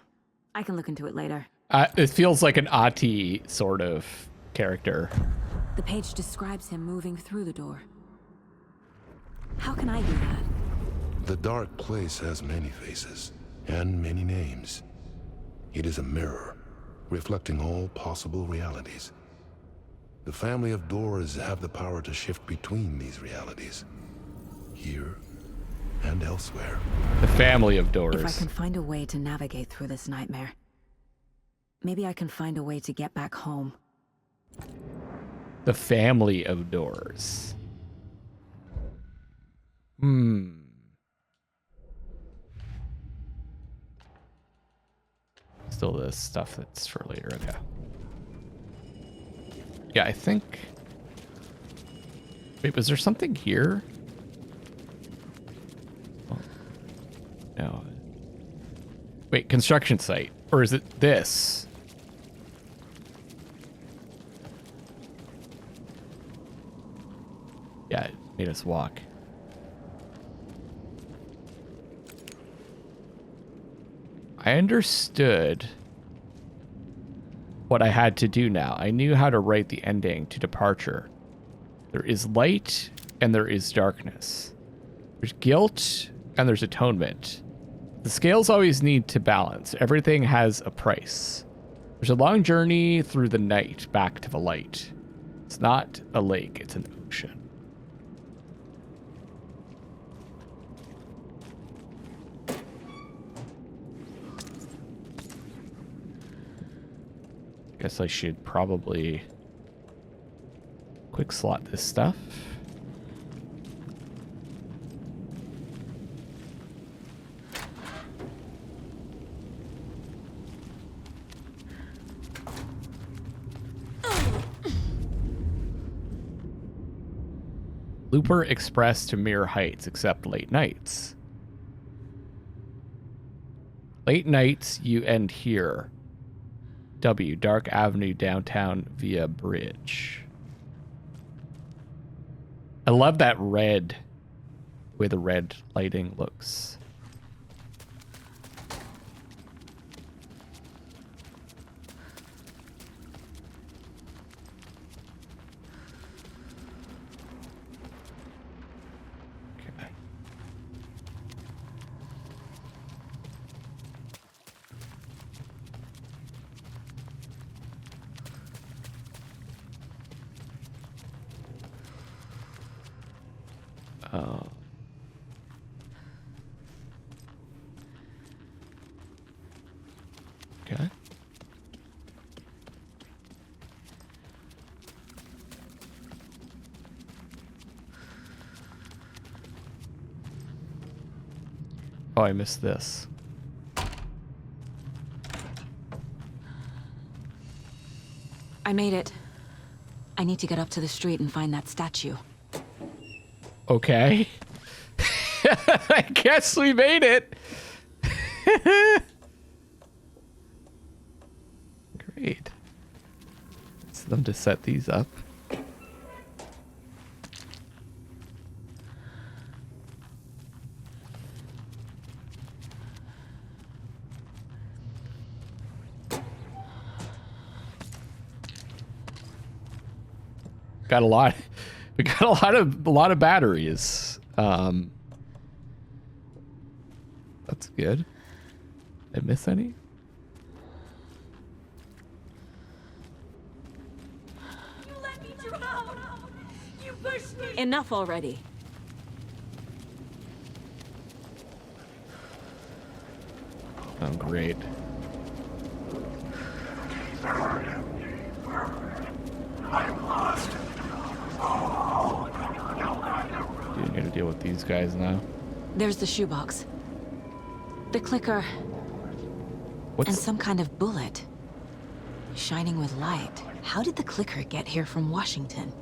I can look into it later. It feels like an Ati sort of character. The page describes him moving through the door. How can I do that? The dark place has many faces and many names. It is a mirror, reflecting all possible realities. The family of doors have the power to shift between these realities, here and elsewhere. The family of doors. If I can find a way to navigate through this nightmare, maybe I can find a way to get back home. The family of doors. Still this stuff that's for later. Okay. Yeah, I think... Wait, was there something here? Oh, no. Wait, construction site. Or is it this? Yeah, it made us walk. I understood what I had to do now. I knew how to write the ending to Departure. There is light and there is darkness. There's guilt and there's atonement. The scales always need to balance. Everything has a price. There's a long journey through the night back to the light. It's not a lake, it's an ocean. Guess I should probably quick slot this stuff. Looper Express to Mirror Heights, except late nights. Late nights, you end here. W, Dark Avenue downtown via bridge. I love that red, the way the red lighting looks. Okay. Oh, I missed this. I made it. I need to get up to the street and find that statue. Okay. I guess we made it. Great. It's them to set these up. Got a lot. We got a lot of batteries. That's good. Did I miss any? You let me drown! You pushed me! Enough already. Oh, great. I'm lost. You're gonna deal with these guys now. There's the shoebox. The clicker. And some kind of bullet. Shining with light. How did the clicker get here from Washington?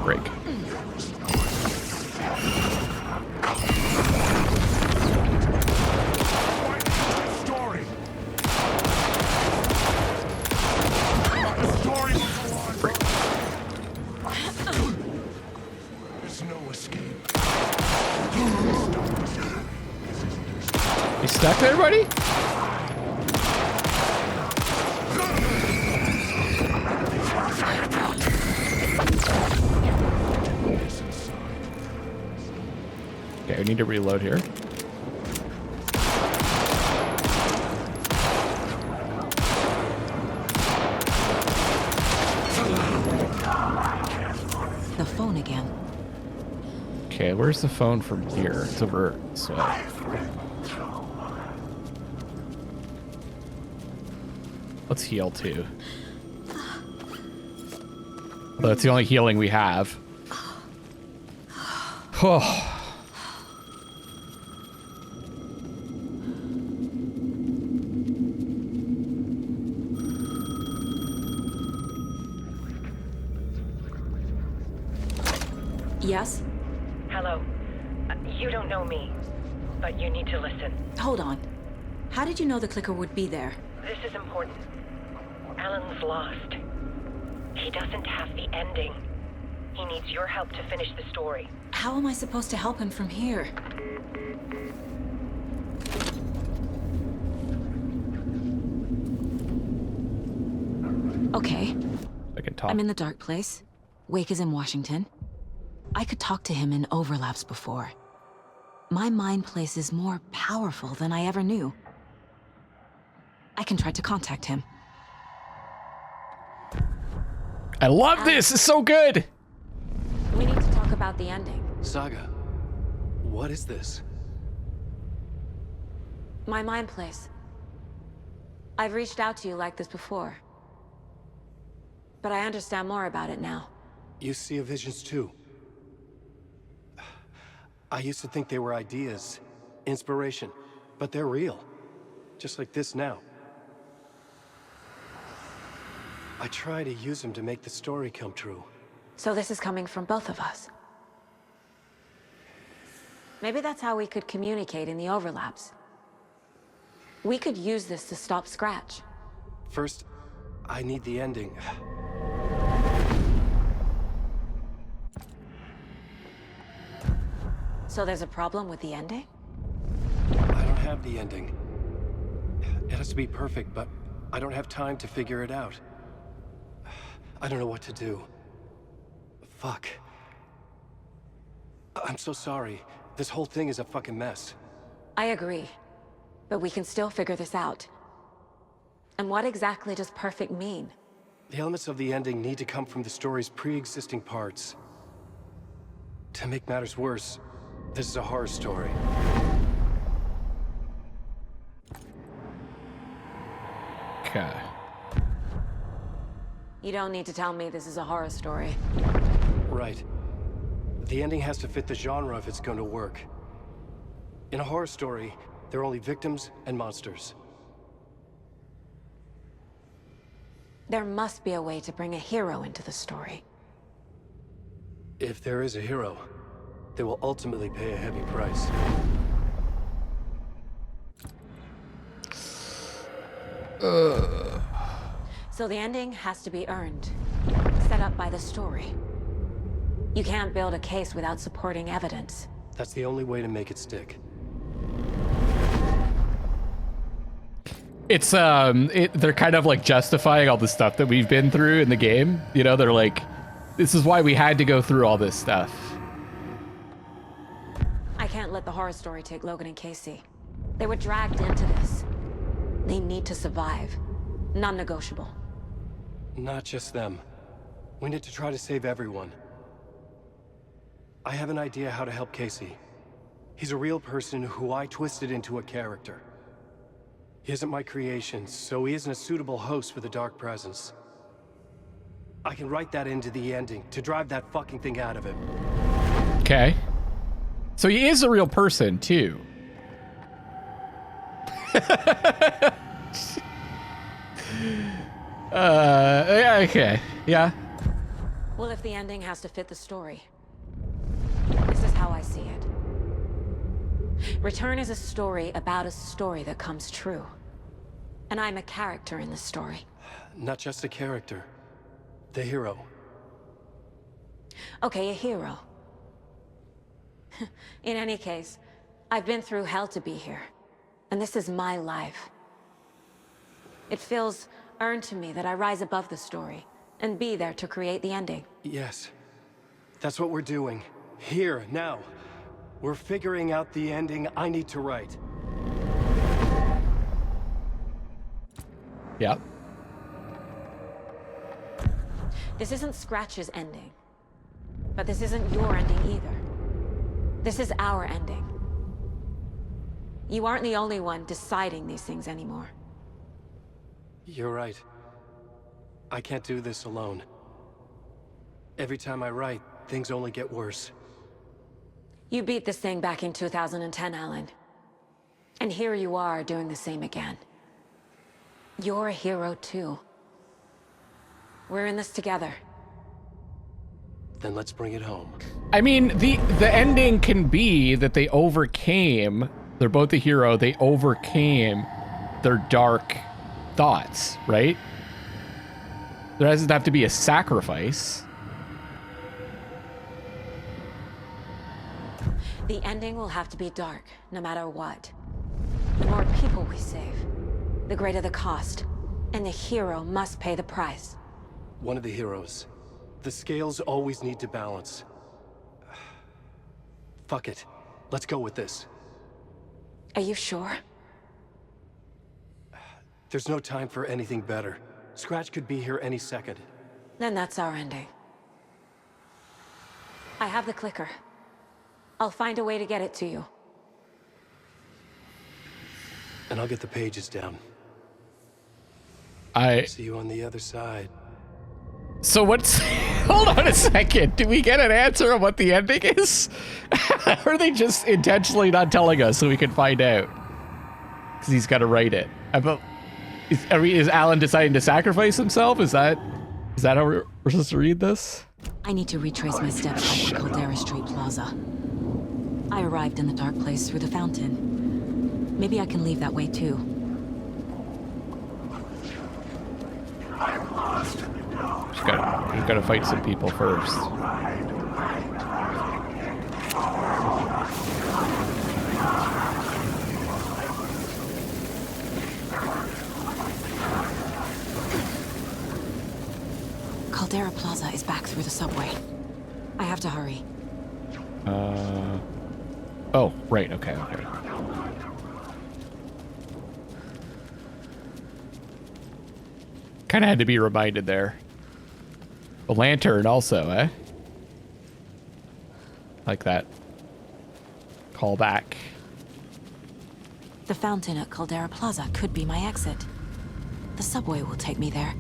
Break. You stuck there, buddy? Okay, I need to reload here. The phone again. Okay, where's the phone from here? It's over this way. Let's heal too. Well, that's the only healing we have. Oh. Yes? Hello. You don't know me, but you need to listen. Hold on. How did you know the clicker would be there? This is important. Alan's lost. He doesn't have the ending. He needs your help to finish the story. How am I supposed to help him from here? Okay. I can talk. I'm in the dark place. Wake is in Washington. I could talk to him in overlaps before. My mind place is more powerful than I ever knew. I can try to contact him. I love this. It's so good. We need to talk about the ending. Saga, what is this? My mind place. I've reached out to you like this before. But I understand more about it now. You see visions too. I used to think they were ideas, inspiration, but they're real. Just like this now. I try to use them to make the story come true. So this is coming from both of us. Maybe that's how we could communicate in the overlaps. We could use this to stop Scratch. First, I need the ending. So there's a problem with the ending? I don't have the ending. It has to be perfect, but I don't have time to figure it out. I don't know what to do. Fuck. I'm so sorry. This whole thing is a fucking mess. I agree. But we can still figure this out. And what exactly does perfect mean? The elements of the ending need to come from the story's pre-existing parts. To make matters worse, this is a horror story. Okay. You don't need to tell me this is a horror story. Right. The ending has to fit the genre if it's going to work. In a horror story, there are only victims and monsters. There must be a way to bring a hero into the story. If there is a hero, they will ultimately pay a heavy price. So the ending has to be earned, set up by the story. You can't build a case without supporting evidence. That's the only way to make it stick. It's they're kind of like justifying all the stuff that we've been through in the game. You know, they're like, this is why we had to go through all this stuff. I can't let the horror story take Logan and Casey. They were dragged into this. They need to survive. Non-negotiable. Not just them. We need to try to save everyone. I have an idea how to help Casey. He's a real person who I twisted into a character. He isn't my creation, so he isn't a suitable host for the Dark Presence. I can write that into the ending to drive that fucking thing out of him. Okay. So he is a real person, too. Yeah, okay. Yeah. Well, if the ending has to fit the story, this is how I see it. Return is a story about a story that comes true. And I'm a character in the story. Not just a character. The hero. Okay, a hero. In any case, I've been through hell to be here. And this is my life. It feels earned to me that I rise above the story and be there to create the ending. Yes. That's what we're doing. Here, now. We're figuring out the ending I need to write. Yep. This isn't Scratch's ending. But this isn't your ending either. This is our ending. You aren't the only one deciding these things anymore. You're right. I can't do this alone. Every time I write, things only get worse. You beat this thing back in 2010, Alan. And here you are doing the same again. You're a hero too. We're in this together. Then let's bring it home. I mean, the ending can be that they overcame, they're both a hero, they overcame their dark thoughts, right? There doesn't have to be a sacrifice. The ending will have to be dark, no matter what. The more people we save, the greater the cost, and the hero must pay the price. One of the heroes. The scales always need to balance. Fuck it. Let's go with this. Are you sure? There's no time for anything better. Scratch could be here any second. Then that's our ending. I have the clicker. I'll find a way to get it to you. And I'll get the pages down. See you on the other side. So what's... Hold on a second. Do we get an answer on what the ending is? Or are they just intentionally not telling us so we can find out? Because he's got to write it. Is Alan deciding to sacrifice himself? Is that how we're supposed to read this? I need to retrace my steps back to Caldera Street Plaza. I arrived in the dark place through the fountain. Maybe I can leave that way too. I'm lost. Just gotta fight some people first. Caldera Plaza is back through the subway. I have to hurry. Oh, right, okay. Kind of had to be reminded there. A lantern also, eh? Like that. Call back. The fountain at Caldera Plaza could be my exit. The subway will take me there.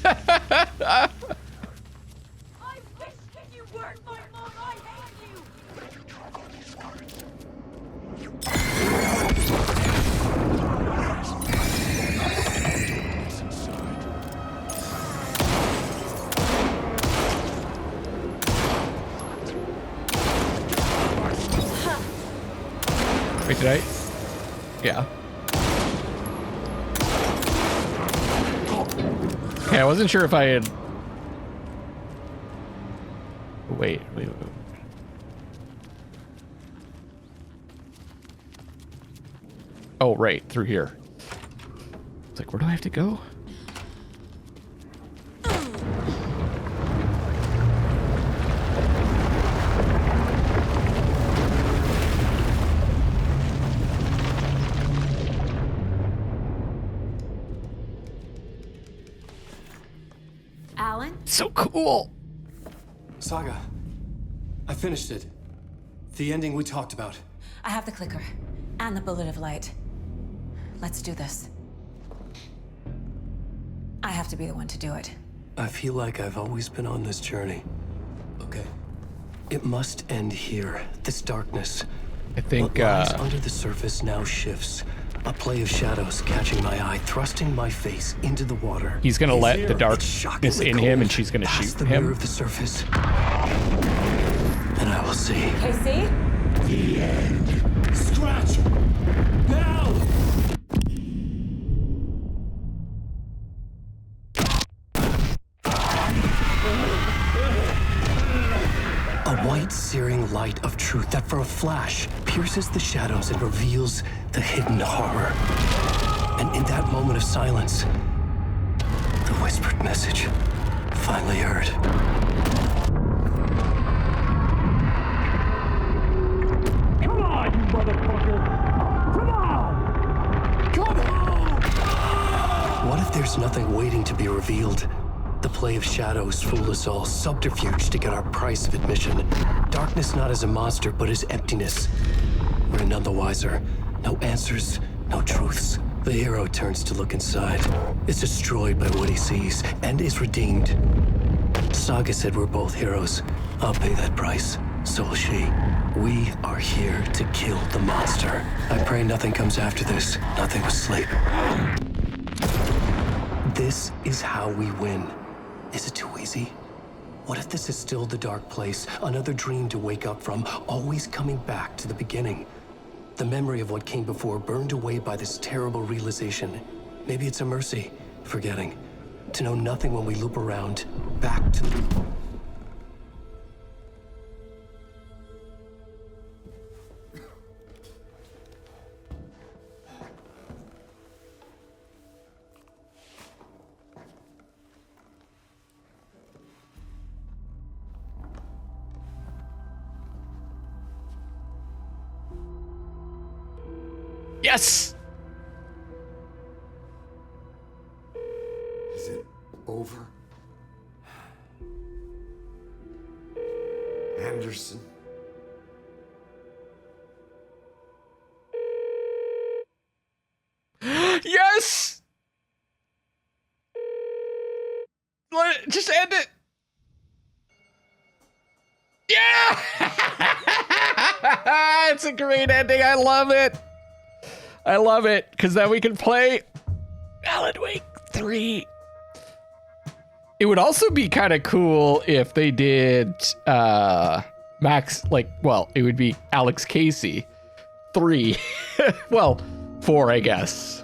I wish that you weren't my mom. I hate you. Wait, did I? Yeah. Okay, I wasn't sure if I had... Wait. Oh, right, through here. It's like, where do I have to go? Alan? So cool! Saga, I finished it. The ending we talked about. I have the clicker and the bullet of light. Let's do this. I have to be the one to do it. I feel like I've always been on this journey. Okay. It must end here. This darkness. I think, what lies under the surface now shifts. A play of shadows catching my eye, thrusting my face into the water. He's gonna let the darkness in him and she's gonna shoot the him. mirror of the surface. And I will see. Casey? The end. Scratch! Now! A white, searing light of truth that for a flash pierces the shadows and reveals the hidden horror. And in that moment of silence, the whispered message finally heard. Come on, you motherfucker! Come on! Come on! What if there's nothing waiting to be revealed? The play of shadows fool us all, subterfuge to get our price of admission. Darkness not as a monster, but as emptiness. We're none the wiser. No answers, no truths. The hero turns to look inside, is destroyed by what he sees, and is redeemed. Saga said we're both heroes. I'll pay that price. So will she. We are here to kill the monster. I pray nothing comes after this. Nothing but sleep. This is how we win. Is it too easy? What if this is still the dark place, another dream to wake up from, always coming back to the beginning? The memory of what came before burned away by this terrible realization. Maybe it's a mercy, forgetting. To know nothing when we loop around, back to the... Yes! Is it over? Anderson? Yes! Just end it. Yeah! It's a great ending. I love it. I love it because then we can play Alan Wake 3. It would also be kind of cool if they did Max, it would be Alex Casey 3. Well, 4, I guess.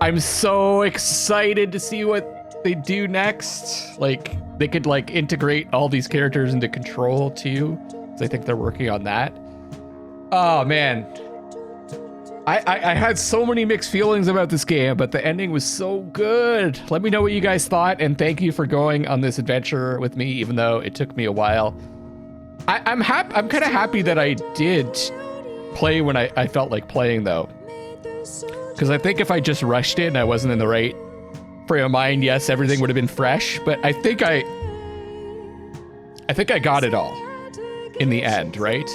I'm so excited to see what they do next. Like, they could integrate all these characters into Control too. So I think they're working on that. Oh man. I had so many mixed feelings about this game, but the ending was so good. Let me know what you guys thought, and thank you for going on this adventure with me, even though it took me a while. I'm kind of happy that I did play when I felt like playing, though. Because I think if I just rushed it and I wasn't in the right frame of mind, yes, everything would have been fresh, but I think I got it all in the end, right?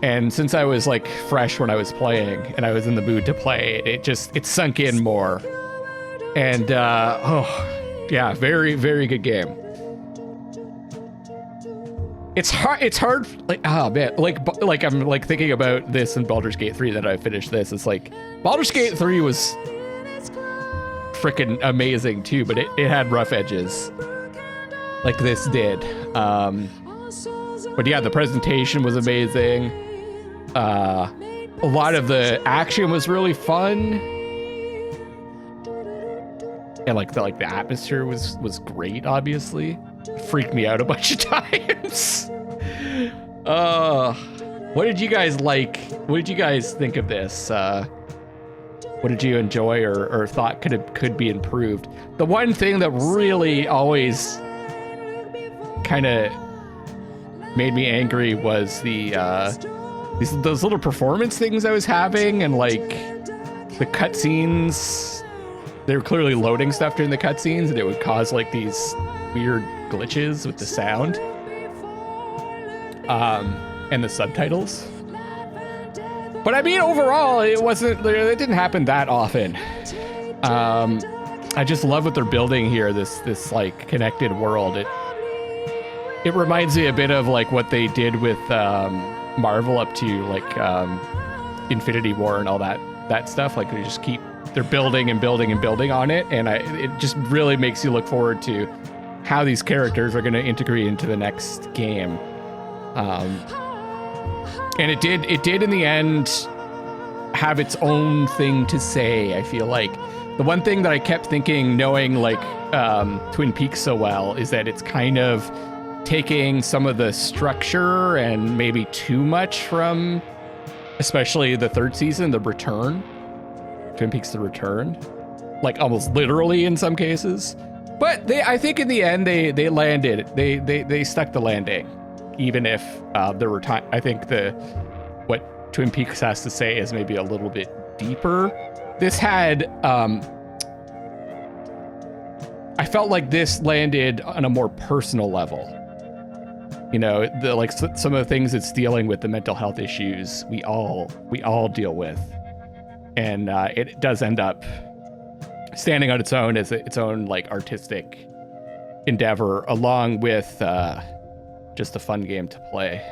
And since I was fresh when I was playing and I was in the mood to play, it sunk in more. And yeah, very, very good game. It's hard, man, I'm thinking about this in Baldur's Gate 3 that I finished this. It's Baldur's Gate 3 was freaking amazing too, but it had rough edges like this did. But yeah, the presentation was amazing. A lot of the action was really fun. And the atmosphere was great, obviously. It freaked me out a bunch of times. What did you guys like? What did you guys think of this? What did you enjoy or thought could be improved? The one thing that really always kind of made me angry was those little performance things I was having, and the cutscenes. They were clearly loading stuff during the cutscenes, and it would cause these weird glitches with the sound and the subtitles. But I mean, overall, it didn't happen that often. I just love what they're building here. This connected world. It reminds me a bit of what they did with Marvel up to Infinity War and all that stuff. They're building and building and building on it, and it just really makes you look forward to how these characters are going to integrate into the next game. And it did in the end have its own thing to say. I feel like the one thing that I kept thinking, knowing Twin Peaks so well, is that it's kind of taking some of the structure and maybe too much from, especially the third season, The Return, Twin Peaks: The Return, almost literally in some cases. But I think in the end they landed. They stuck the landing, even if there were time. I think what Twin Peaks has to say is maybe a little bit deeper. This had I felt like this landed on a more personal level. You know, some of the things it's dealing with, the mental health issues we all deal with, and it does end up standing on its own as its own artistic endeavor, along with just a fun game to play.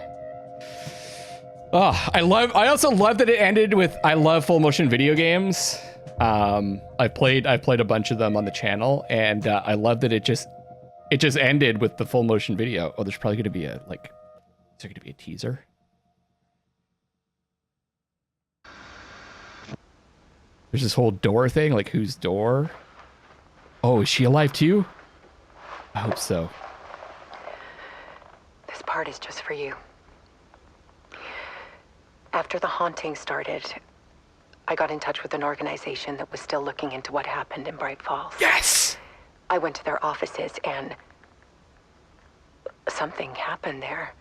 Oh, I also love that it ended with, I love full motion video games. I've played a bunch of them on the channel, and I love that it just ended with the full motion video. Oh, there's probably going to be is there going to be a teaser? There's this whole door thing, whose door? Oh, is she alive too? I hope so. This part is just for you. After the haunting started, I got in touch with an organization that was still looking into what happened in Bright Falls. Yes! I went to their offices, and something happened there.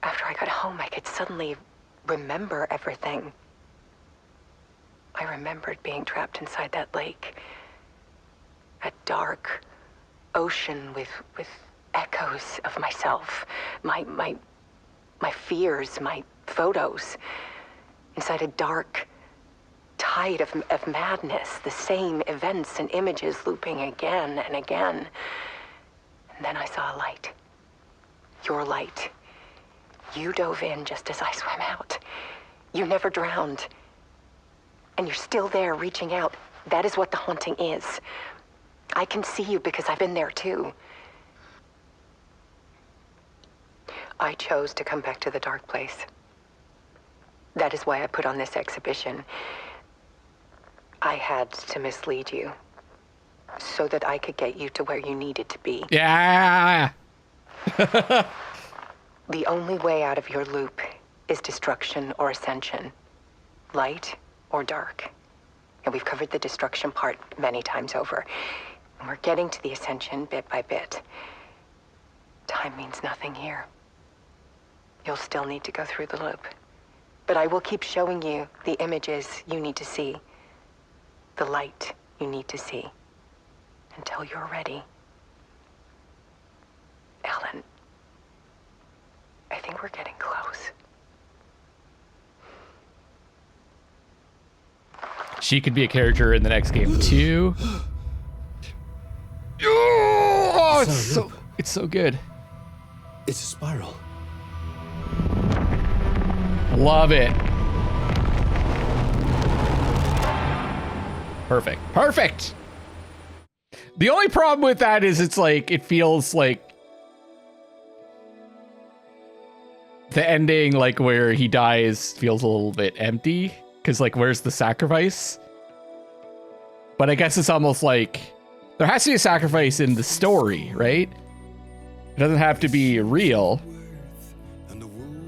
After I got home, I could suddenly remember everything. I remembered being trapped inside that lake. A dark ocean with echoes of myself. My fears, my photos. Inside a dark tide of madness. The same events and images looping again and again. And then I saw a light. Your light. You dove in just as I swam out. You never drowned. And you're still there reaching out. That is what the haunting is. I can see you because I've been there too. I chose to come back to the dark place. That is why I put on this exhibition. I had to mislead you so that I could get you to where you needed to be. Yeah. The only way out of your loop is destruction or ascension, light or dark. And we've covered the destruction part many times over. And we're getting to the ascension bit by bit. Time means nothing here. You'll still need to go through the loop. But I will keep showing you the images you need to see, the light you need to see, until you're ready. Alan, I think we're getting close. She could be a character in the next game too. Oh, it's so good. It's a spiral. Love it. Perfect. Perfect. The only problem with that is it's like, it feels like the ending, like where he dies, feels a little bit empty. Because like, where's the sacrifice? But I guess it's almost like there has to be a sacrifice in the story, right? It doesn't have to be real.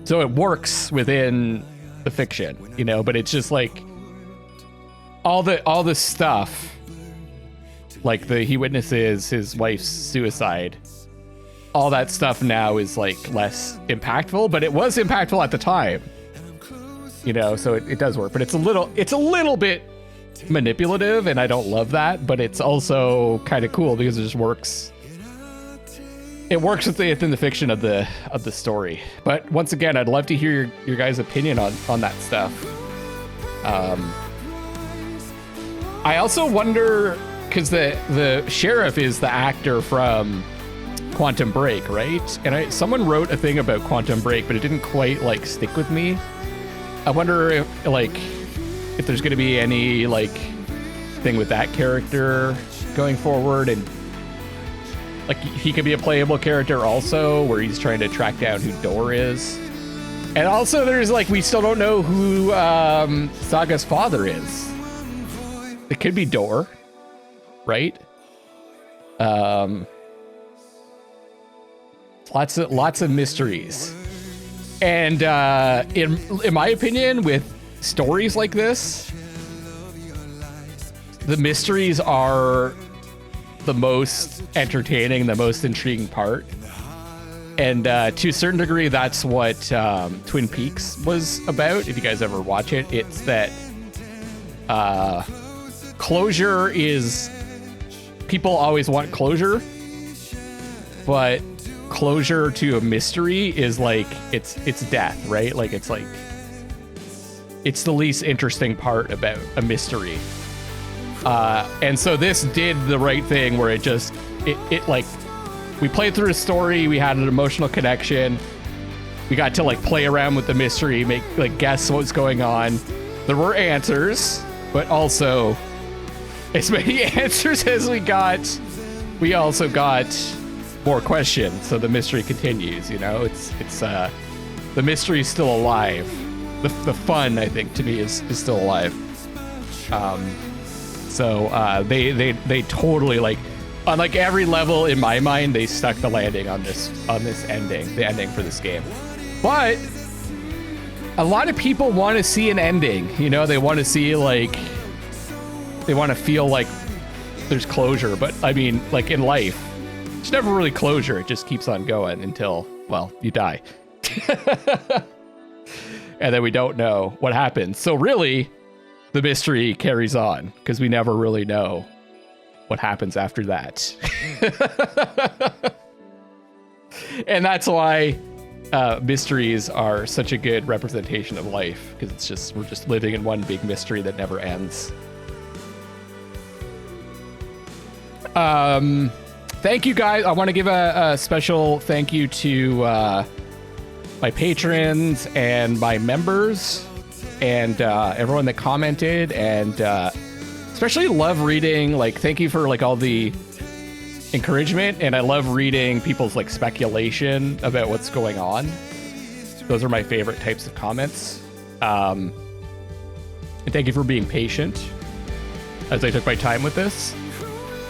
So it works within the fiction, you know, but it's just like all the stuff, like he witnesses his wife's suicide. All that stuff now is like less impactful, but it was impactful at the time. You know, so it does work, but it's a little bit manipulative, and I don't love that, but it's also kind of cool because it just works. It works within the fiction of the story. But once again, I'd love to hear your guys' opinion on that stuff. I also wonder, because the sheriff is the actor from Quantum Break, right? And someone wrote a thing about Quantum Break, but it didn't quite like stick with me. I wonder if there's going to be any like thing with that character going forward, and like he could be a playable character also, where he's trying to track down who Dor is. And also there's like, we still don't know who Saga's father is. It could be Dor, right? Lots of mysteries. And in my opinion, with stories like this, the mysteries are the most entertaining, the most intriguing part. And to a certain degree, that's what Twin Peaks was about. If you guys ever watch it, it's that closure is, people always want closure, but closure to a mystery is like, it's death, right? Like it's the least interesting part about a mystery. And so this did the right thing where it like, we played through the story, we had an emotional connection, we got to like play around with the mystery, make like guess what's going on. There were answers, but also as many answers as we got, we also got more questions, so the mystery continues. You know, it's the mystery is still alive. The fun, I think, to me is still alive. So they totally, like, on like every level in my mind, they stuck the landing on this ending, the ending for this game. But a lot of people want to see an ending. You know, they want to see like, they want to feel like there's closure. But I mean, like in life, there's never really closure. It just keeps on going until, well, you die. and then we don't know what happens. So really, the mystery carries on because we never really know what happens after that. And that's why mysteries are such a good representation of life, because it's just, we're just living in one big mystery that never ends. Thank you guys. I want to give a special thank you to my patrons and my members and everyone that commented, and especially love reading, like, thank you for like all the encouragement, and I love reading people's like speculation about what's going on. Those are my favorite types of comments. And thank you for being patient as I took my time with this.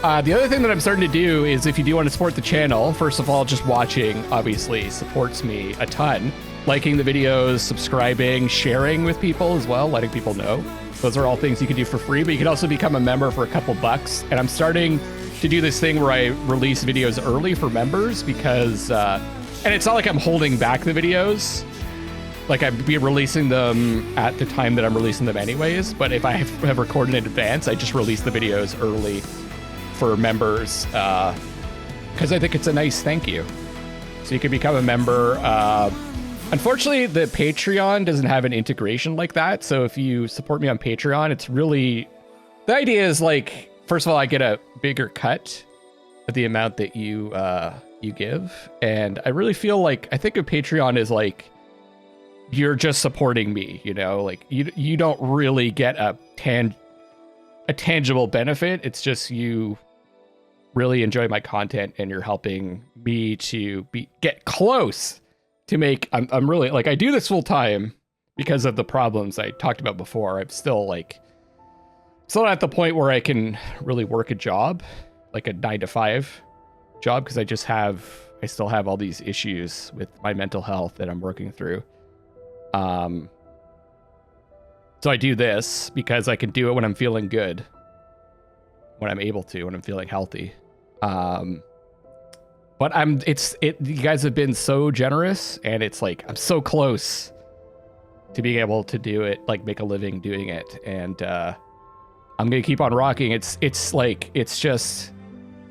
The other thing that I'm starting to do is, if you do want to support the channel, first of all, just watching obviously supports me a ton. Liking the videos, subscribing, sharing with people as well, letting people know. Those are all things you can do for free, but you can also become a member for a couple bucks. And I'm starting to do this thing where I release videos early for members because, and it's not like I'm holding back the videos. Like, I'd be releasing them at the time that I'm releasing them anyways. But if I have recorded in advance, I just release the videos early for members because I think it's a nice thank you. So you can become a member. Unfortunately, the Patreon doesn't have an integration like that. So if you support me on Patreon, it's really, the idea is like, first of all, I get a bigger cut of the amount that you give. And I really feel like, I think of Patreon as like, you're just supporting me, you know, like you don't really get a tangible benefit. It's just you really enjoy my content and you're helping me to get close to make, I'm really like, I do this full time because of the problems I talked about before. I'm still like, still at the point where I can really work a job, like a 9-to-5 job. Cause I still have all these issues with my mental health that I'm working through. So I do this because I can do it when I'm feeling good, when I'm able to, when I'm feeling healthy. But you guys have been so generous, and it's like, I'm so close to being able to do it, like make a living doing it. And, I'm going to keep on rocking. It's just,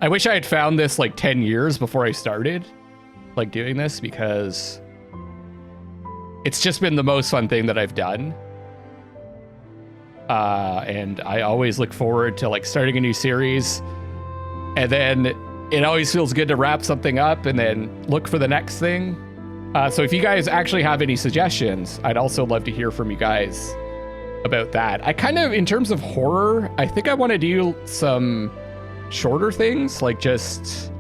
I wish I had found this like 10 years before I started like doing this, because it's just been the most fun thing that I've done. And I always look forward to like starting a new series, and then it always feels good to wrap something up and then look for the next thing. So if you guys actually have any suggestions, I'd also love to hear from you guys about that. I kind of, in terms of horror, I think I want to do some shorter things, like just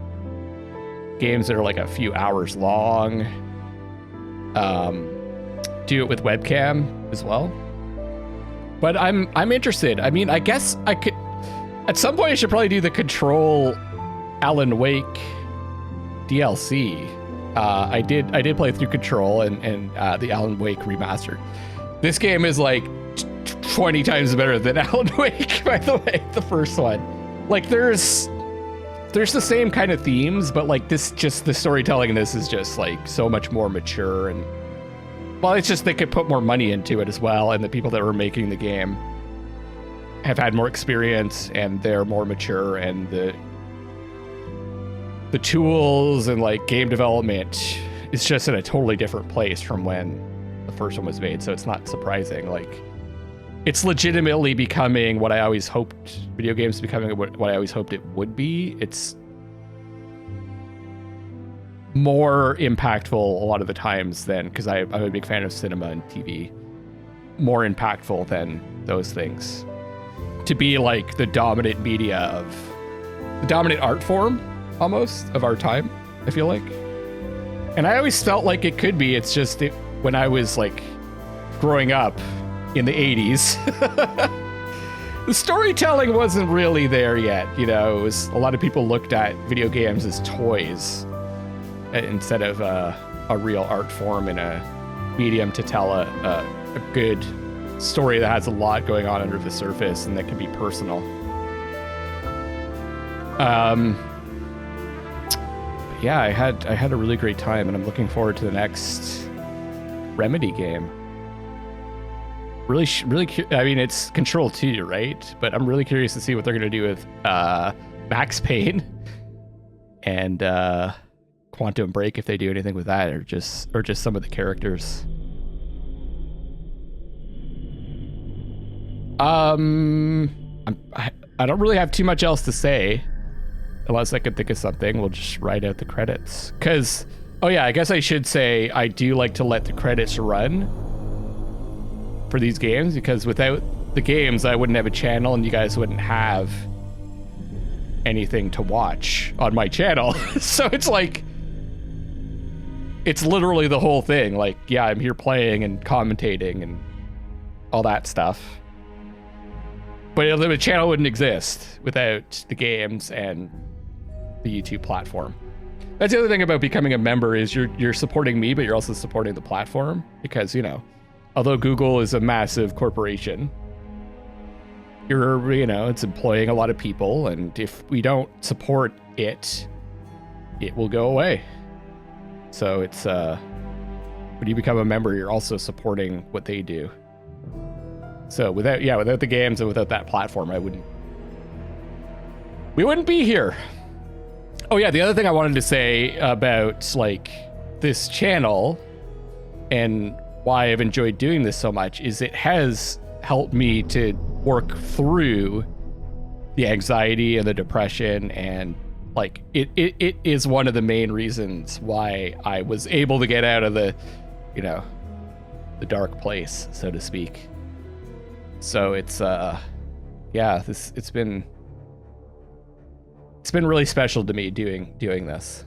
games that are like a few hours long. Do it with webcam as well. But I'm interested. I mean, I guess I could, at some point I should probably do the Control Alan Wake DLC. I did play through Control and the Alan Wake remastered. This game is like 20 times better than Alan Wake, by the way, the first one. Like there's the same kind of themes, but like the storytelling in this is just like so much more mature. And well, it's just they could put more money into it as well, and the people that were making the game have had more experience and they're more mature, and the tools and like game development is just in a totally different place from when the first one was made. So it's not surprising. Like, it's legitimately becoming what I always hoped, video games becoming what I always hoped it would be. It's more impactful a lot of the times than, because I'm a big fan of cinema and TV, more impactful than those things. To be like the dominant media of, the dominant art form almost of our time, I feel like. And I always felt like it could be. It's just when I was like growing up in the 80s, the storytelling wasn't really there yet. You know, it was, a lot of people looked at video games as toys instead of a real art form and a medium to tell a good story that has a lot going on under the surface and that can be personal. Yeah, I had a really great time, and I'm looking forward to the next Remedy game. I mean, it's Control 2, right? But I'm really curious to see what they're going to do with Max Payne and Quantum Break, if they do anything with that, or just some of the characters. I don't really have too much else to say, unless I could think of something. We'll just write out the credits. Because, oh yeah, I guess I should say I do like to let the credits run for these games, because without the games, I wouldn't have a channel and you guys wouldn't have anything to watch on my channel. So it's like, it's literally the whole thing. Like, yeah, I'm here playing and commentating and all that stuff. But the channel wouldn't exist without the games and the YouTube platform. That's the other thing about becoming a member, is you're supporting me, but you're also supporting the platform, because, you know, although Google is a massive corporation, it's employing a lot of people, and if we don't support it, it will go away. So it's when you become a member, you're also supporting what they do. So without the games and without that platform, we wouldn't be here. Oh yeah, the other thing I wanted to say about like this channel and why I've enjoyed doing this so much is it has helped me to work through the anxiety and the depression, and like it is one of the main reasons why I was able to get out of the dark place, so to speak. So it's it's been really special to me doing this.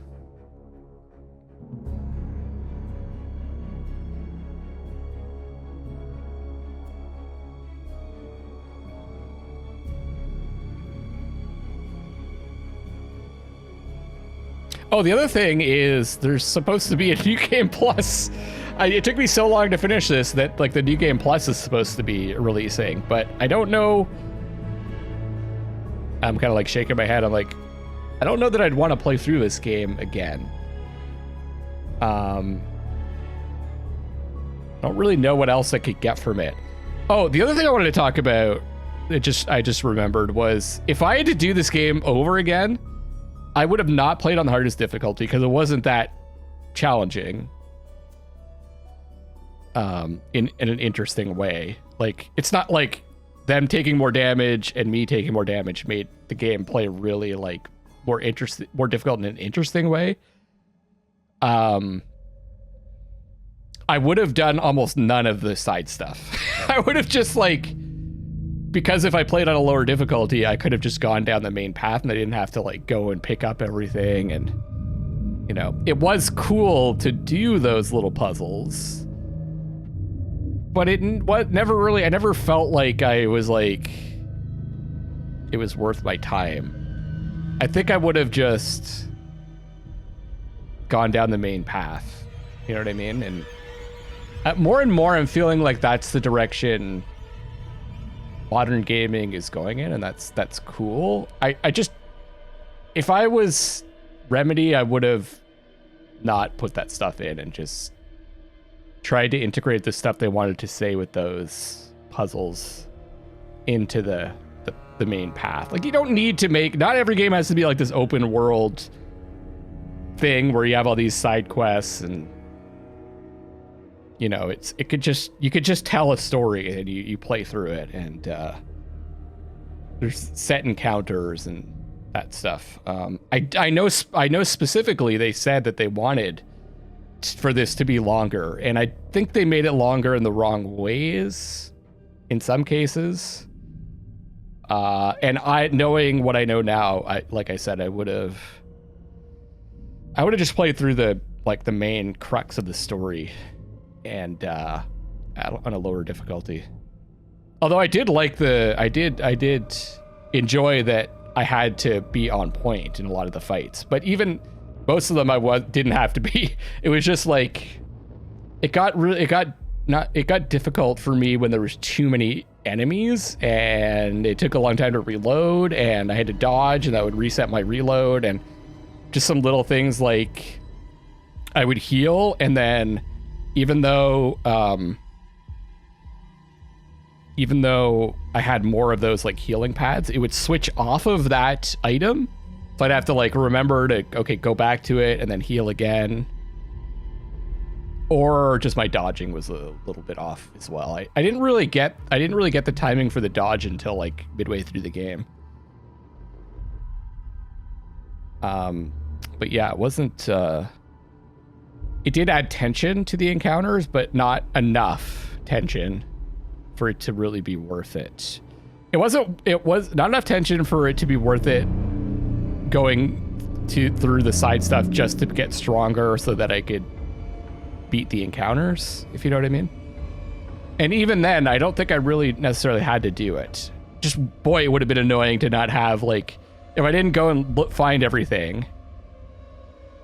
Oh, the other thing is there's supposed to be a New Game Plus. It took me so long to finish this that like the New Game Plus is supposed to be releasing, but I don't know. I'm kind of like shaking my head. I'm like, I don't know that I'd want to play through this game again. I don't really know what else I could get from it. Oh, the other thing I wanted to talk about, I just remembered, was if I had to do this game over again, I would have not played on the hardest difficulty because it wasn't that challenging. In an interesting way. Like, it's not like them taking more damage and me taking more damage made the game play really like more difficult in an interesting way. I would have done almost none of the side stuff. I would have just like, because if I played on a lower difficulty, I could have just gone down the main path and I didn't have to like go and pick up everything. And, you know, it was cool to do those little puzzles, but I never felt like it was worth my time. I think I would have just gone down the main path. You know what I mean? And more and more I'm feeling like that's the direction modern gaming is going in, and that's cool. I just, if I was Remedy, I would have not put that stuff in and just tried to integrate the stuff they wanted to say with those puzzles into the main path. Like, you don't need to not every game has to be like this open world thing where you have all these side quests and, you know, you could just tell a story and you play through it, and there's set encounters and that stuff. I know specifically they said that they wanted for this to be longer, and I think they made it longer in the wrong ways in some cases. And knowing what I know now, like I said, I would have just played through the main crux of the story and on a lower difficulty. Although I did enjoy that I had to be on point in a lot of the fights, but even most of them didn't have to be. It was just like it got difficult for me when there was too many enemies and it took a long time to reload and I had to dodge and that would reset my reload, and just some little things like I would heal, and then even though even though I had more of those like healing pads, it would switch off of that item. So I'd have to like remember to, okay, go back to it and then heal again. Or just my dodging was a little bit off as well. I didn't really get the timing for the dodge until like midway through the game. But yeah, it wasn't, it did add tension to the encounters, but not enough tension for it to really be worth it. It was not enough tension for it to be worth it going through the side stuff just to get stronger so that I could beat the encounters, if you know what I mean. And even then, I don't think I really necessarily had to do it. Just, boy, it would have been annoying to not have, like, if I didn't go and find everything,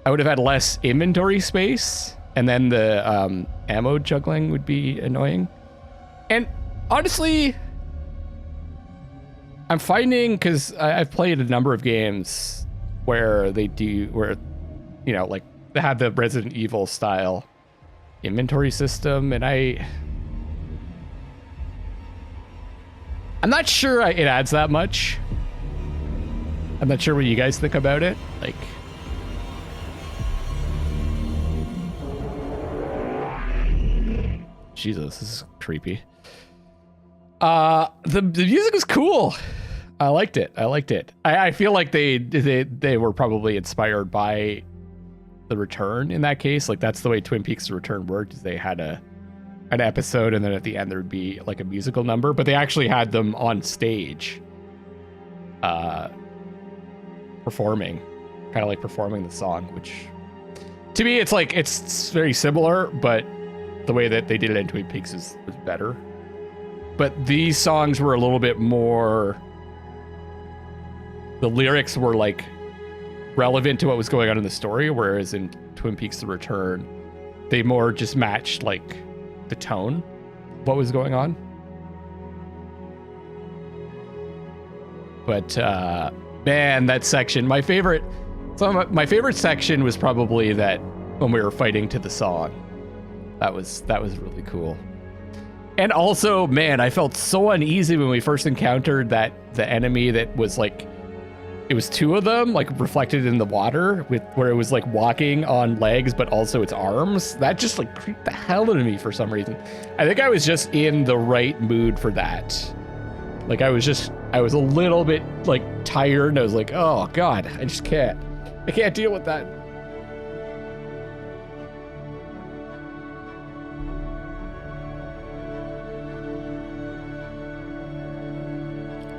I would have had less inventory space, and then the ammo juggling would be annoying. And honestly, I'm finding, because I've played a number of games where you know, like, they have the Resident Evil style inventory system, and I'm not sure it adds that much. I'm not sure what you guys think about it. Like, Jesus, this is creepy. The music was cool. I liked it. I feel like they were probably inspired by The Return in that case. Like, that's the way Twin Peaks The Return worked, is they had an episode, and then at the end there would be like a musical number, but they actually had them on stage performing the song, which to me it's very similar, but the way that they did it in Twin Peaks was better. But these songs were a little bit more, the lyrics were like relevant to what was going on in the story, whereas in Twin Peaks The Return, they more just matched like the tone of what was going on. But man, that section, my favorite section was probably that when we were fighting to the song. That was really cool. And also, man, I felt so uneasy when we first encountered the enemy that was like, it was two of them, like reflected in the water, where it was like walking on legs, but also its arms. That just like creeped the hell out of me for some reason. I think I was just in the right mood for that. Like I was a little bit like tired, and I was like, oh God, I can't deal with that.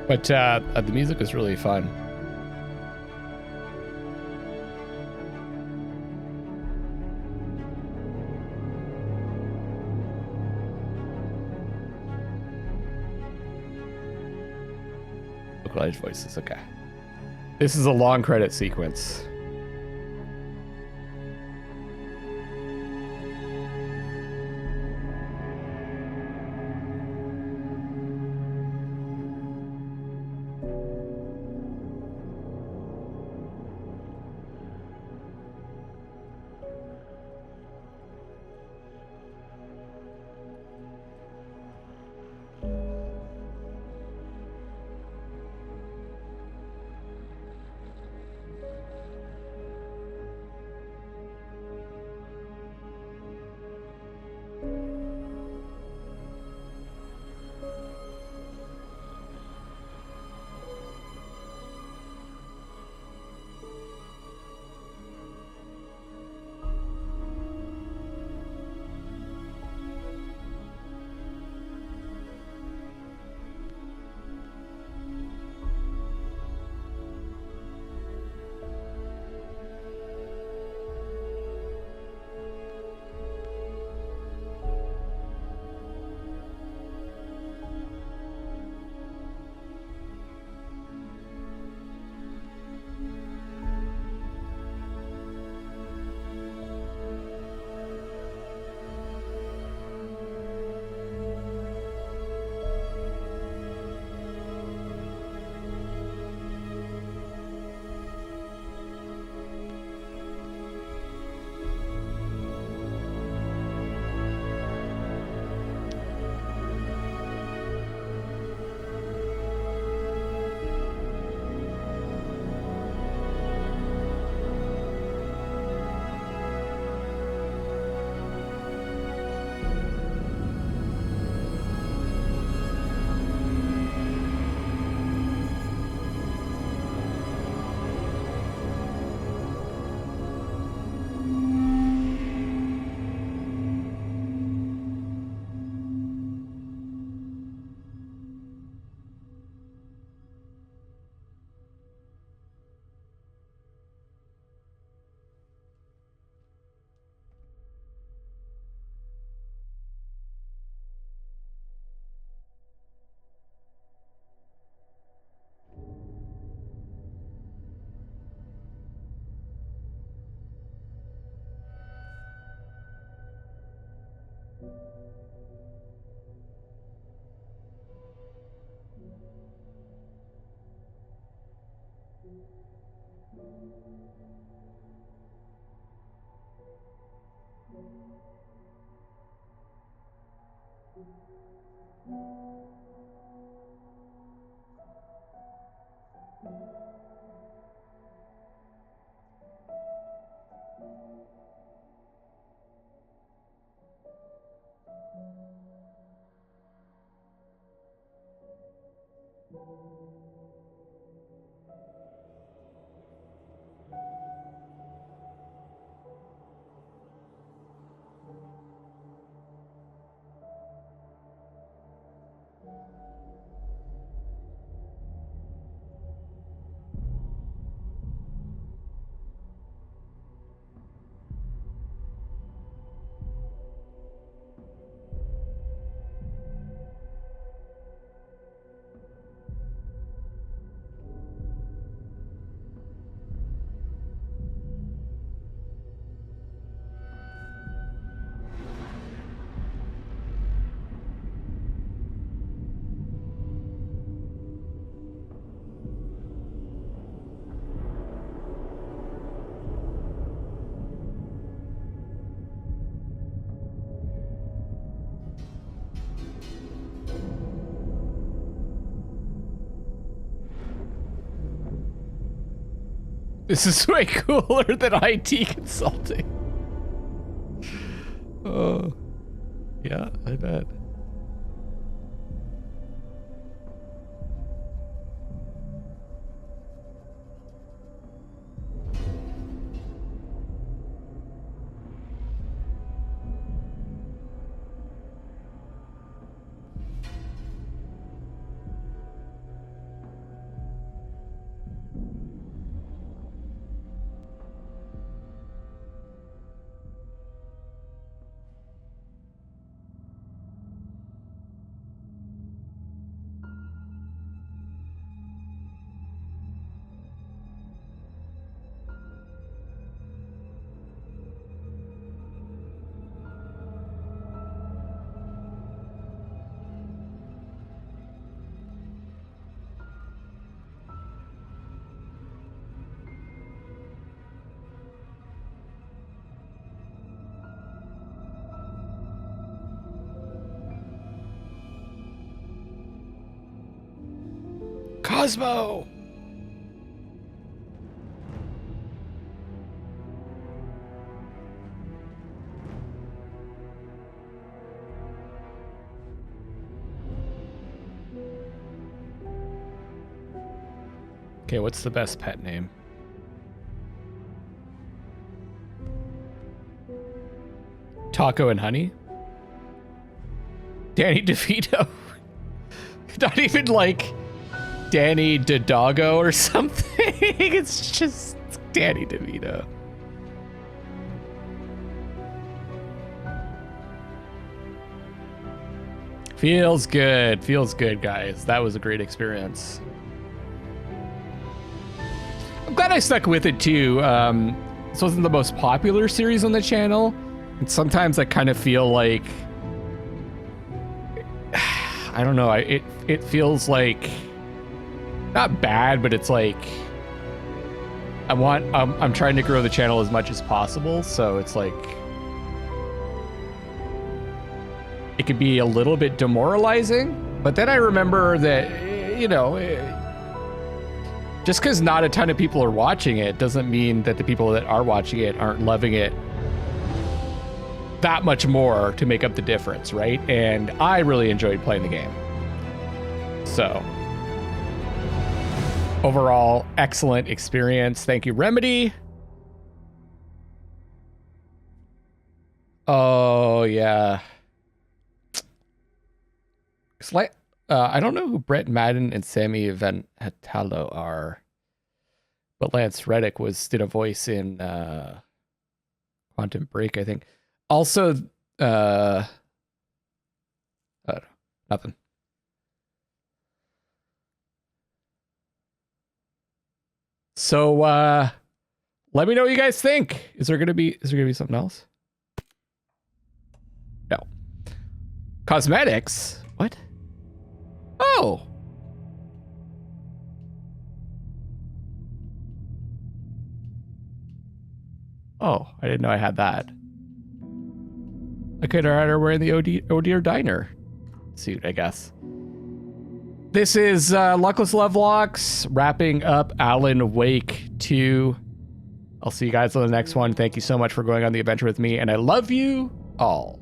But the music was really fun. Localized voices, okay. This is a long credit sequence. This is way cooler than IT consulting. Oh, yeah, I bet. Cosmo! Okay, what's the best pet name? Taco and Honey? Danny DeVito? Not even like Danny DeDoggo or something. It's just Danny DeVito. Feels good, guys. That was a great experience. I'm glad I stuck with it too. This wasn't the most popular series on the channel, and sometimes I kind of feel like I don't know. It feels like not bad, but it's like I'm trying to grow the channel as much as possible, so it's like it could be a little bit demoralizing. But then I remember that, you know, just because not a ton of people are watching it doesn't mean that the people that are watching it aren't loving it that much more to make up the difference, right? And I really enjoyed playing the game. So overall, excellent experience. Thank you, Remedy. Oh, yeah. I don't know who Brett Madden and Sammy Van Hatalo are, but Lance Reddick did a voice in Quantum Break, I think. Also, nothing. So let me know what you guys think. Is there gonna be something else? No. Cosmetics? What? Oh. Oh, I didn't know I had that. I could have had her wearing the Oh Dear Diner suit, I guess. This is Luckless Lovelocks wrapping up Alan Wake 2. I'll see you guys on the next one. Thank you so much for going on the adventure with me, and I love you all.